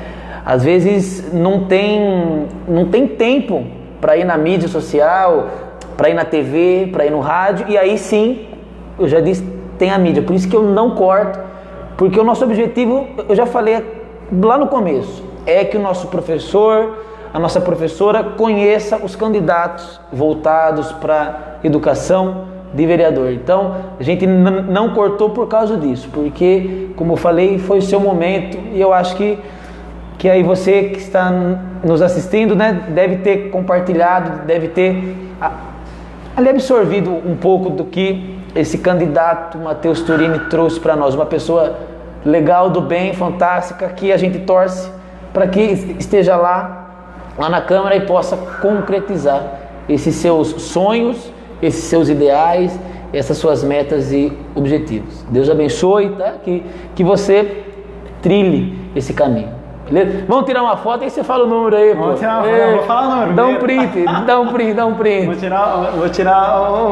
Às vezes não tem tempo para ir na mídia social, para ir na TV, para ir no rádio, e aí sim, eu já disse, tem a mídia. Por isso que eu não corto, porque o nosso objetivo, eu já falei lá no começo, é que o nosso professor, a nossa professora conheça os candidatos voltados para educação de vereador. Então, a gente não cortou por causa disso, porque, como eu falei, foi o seu momento, e eu acho que aí você que está nos assistindo, né, deve ter compartilhado, deve ter ali absorvido um pouco do que esse candidato Matheus Turini trouxe para nós, uma pessoa legal, do bem, fantástica, que a gente torce para que esteja lá na Câmara e possa concretizar esses seus sonhos, esses seus ideais, essas suas metas e objetivos. Deus abençoe, tá? Que você trilhe esse caminho. Beleza? Vamos tirar uma foto e você fala o número aí, pô. Vamos tirar uma foto, vou falar o número. Dá um print.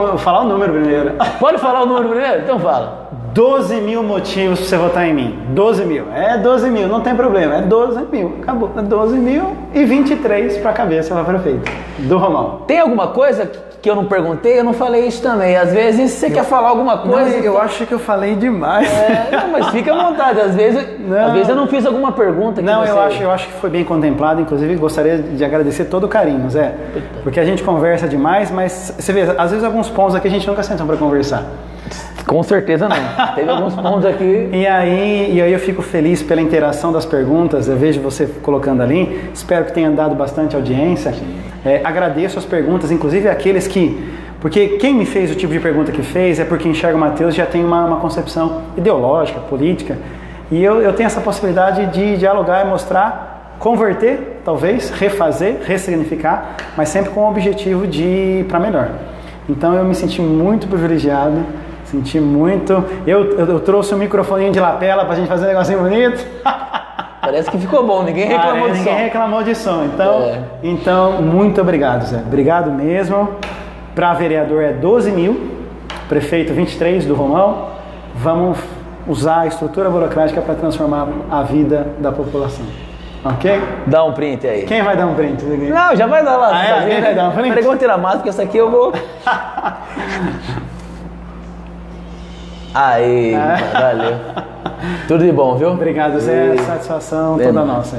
Vou falar o número primeiro. Pode falar o número primeiro? Então fala. 12 mil motivos para você votar em mim. 12 mil. É 12 mil, não tem problema. É 12 mil. Acabou. É 12 mil e 23 para a cabeça para prefeito. Do Romão. Tem alguma coisa que eu não perguntei? Eu não falei isso também. Às vezes você quer falar alguma coisa. Não, eu acho que eu falei demais. Não, mas fica à vontade. Às vezes eu não fiz alguma pergunta. Não, eu acho que foi bem contemplado. Inclusive, gostaria de agradecer todo o carinho, Zé. Porque a gente conversa demais, mas você vê, às vezes alguns pontos aqui a gente nunca sentou para conversar. Com certeza não. Teve alguns pontos aqui. E aí eu fico feliz pela interação das perguntas. Eu vejo você colocando ali. Espero que tenha dado bastante audiência. Agradeço as perguntas, inclusive aqueles que... Porque quem me fez o tipo de pergunta que fez é porque enxerga o Matheus já tem uma concepção ideológica, política. E eu tenho essa possibilidade de dialogar e mostrar, converter, talvez, refazer, ressignificar, mas sempre com o objetivo de ir para melhor. Então eu me senti muito privilegiado. Senti muito. Eu trouxe um microfoninho de lapela pra gente fazer um negocinho bonito. Parece que ficou bom, ninguém reclamou de som. Ninguém reclamou de som. Então, muito obrigado, Zé. Obrigado mesmo. Para vereador é 12 mil, prefeito 23 do Romão. Vamos usar a estrutura burocrática para transformar a vida da população. Ok? Dá um print aí. Quem vai dar um print? Não, já vai dar lá. Quem vai dar um print? Pergunta tirar mais, porque essa aqui eu vou... Aí, valeu. Tudo de bom, viu? Obrigado, Zé. Satisfação toda nossa.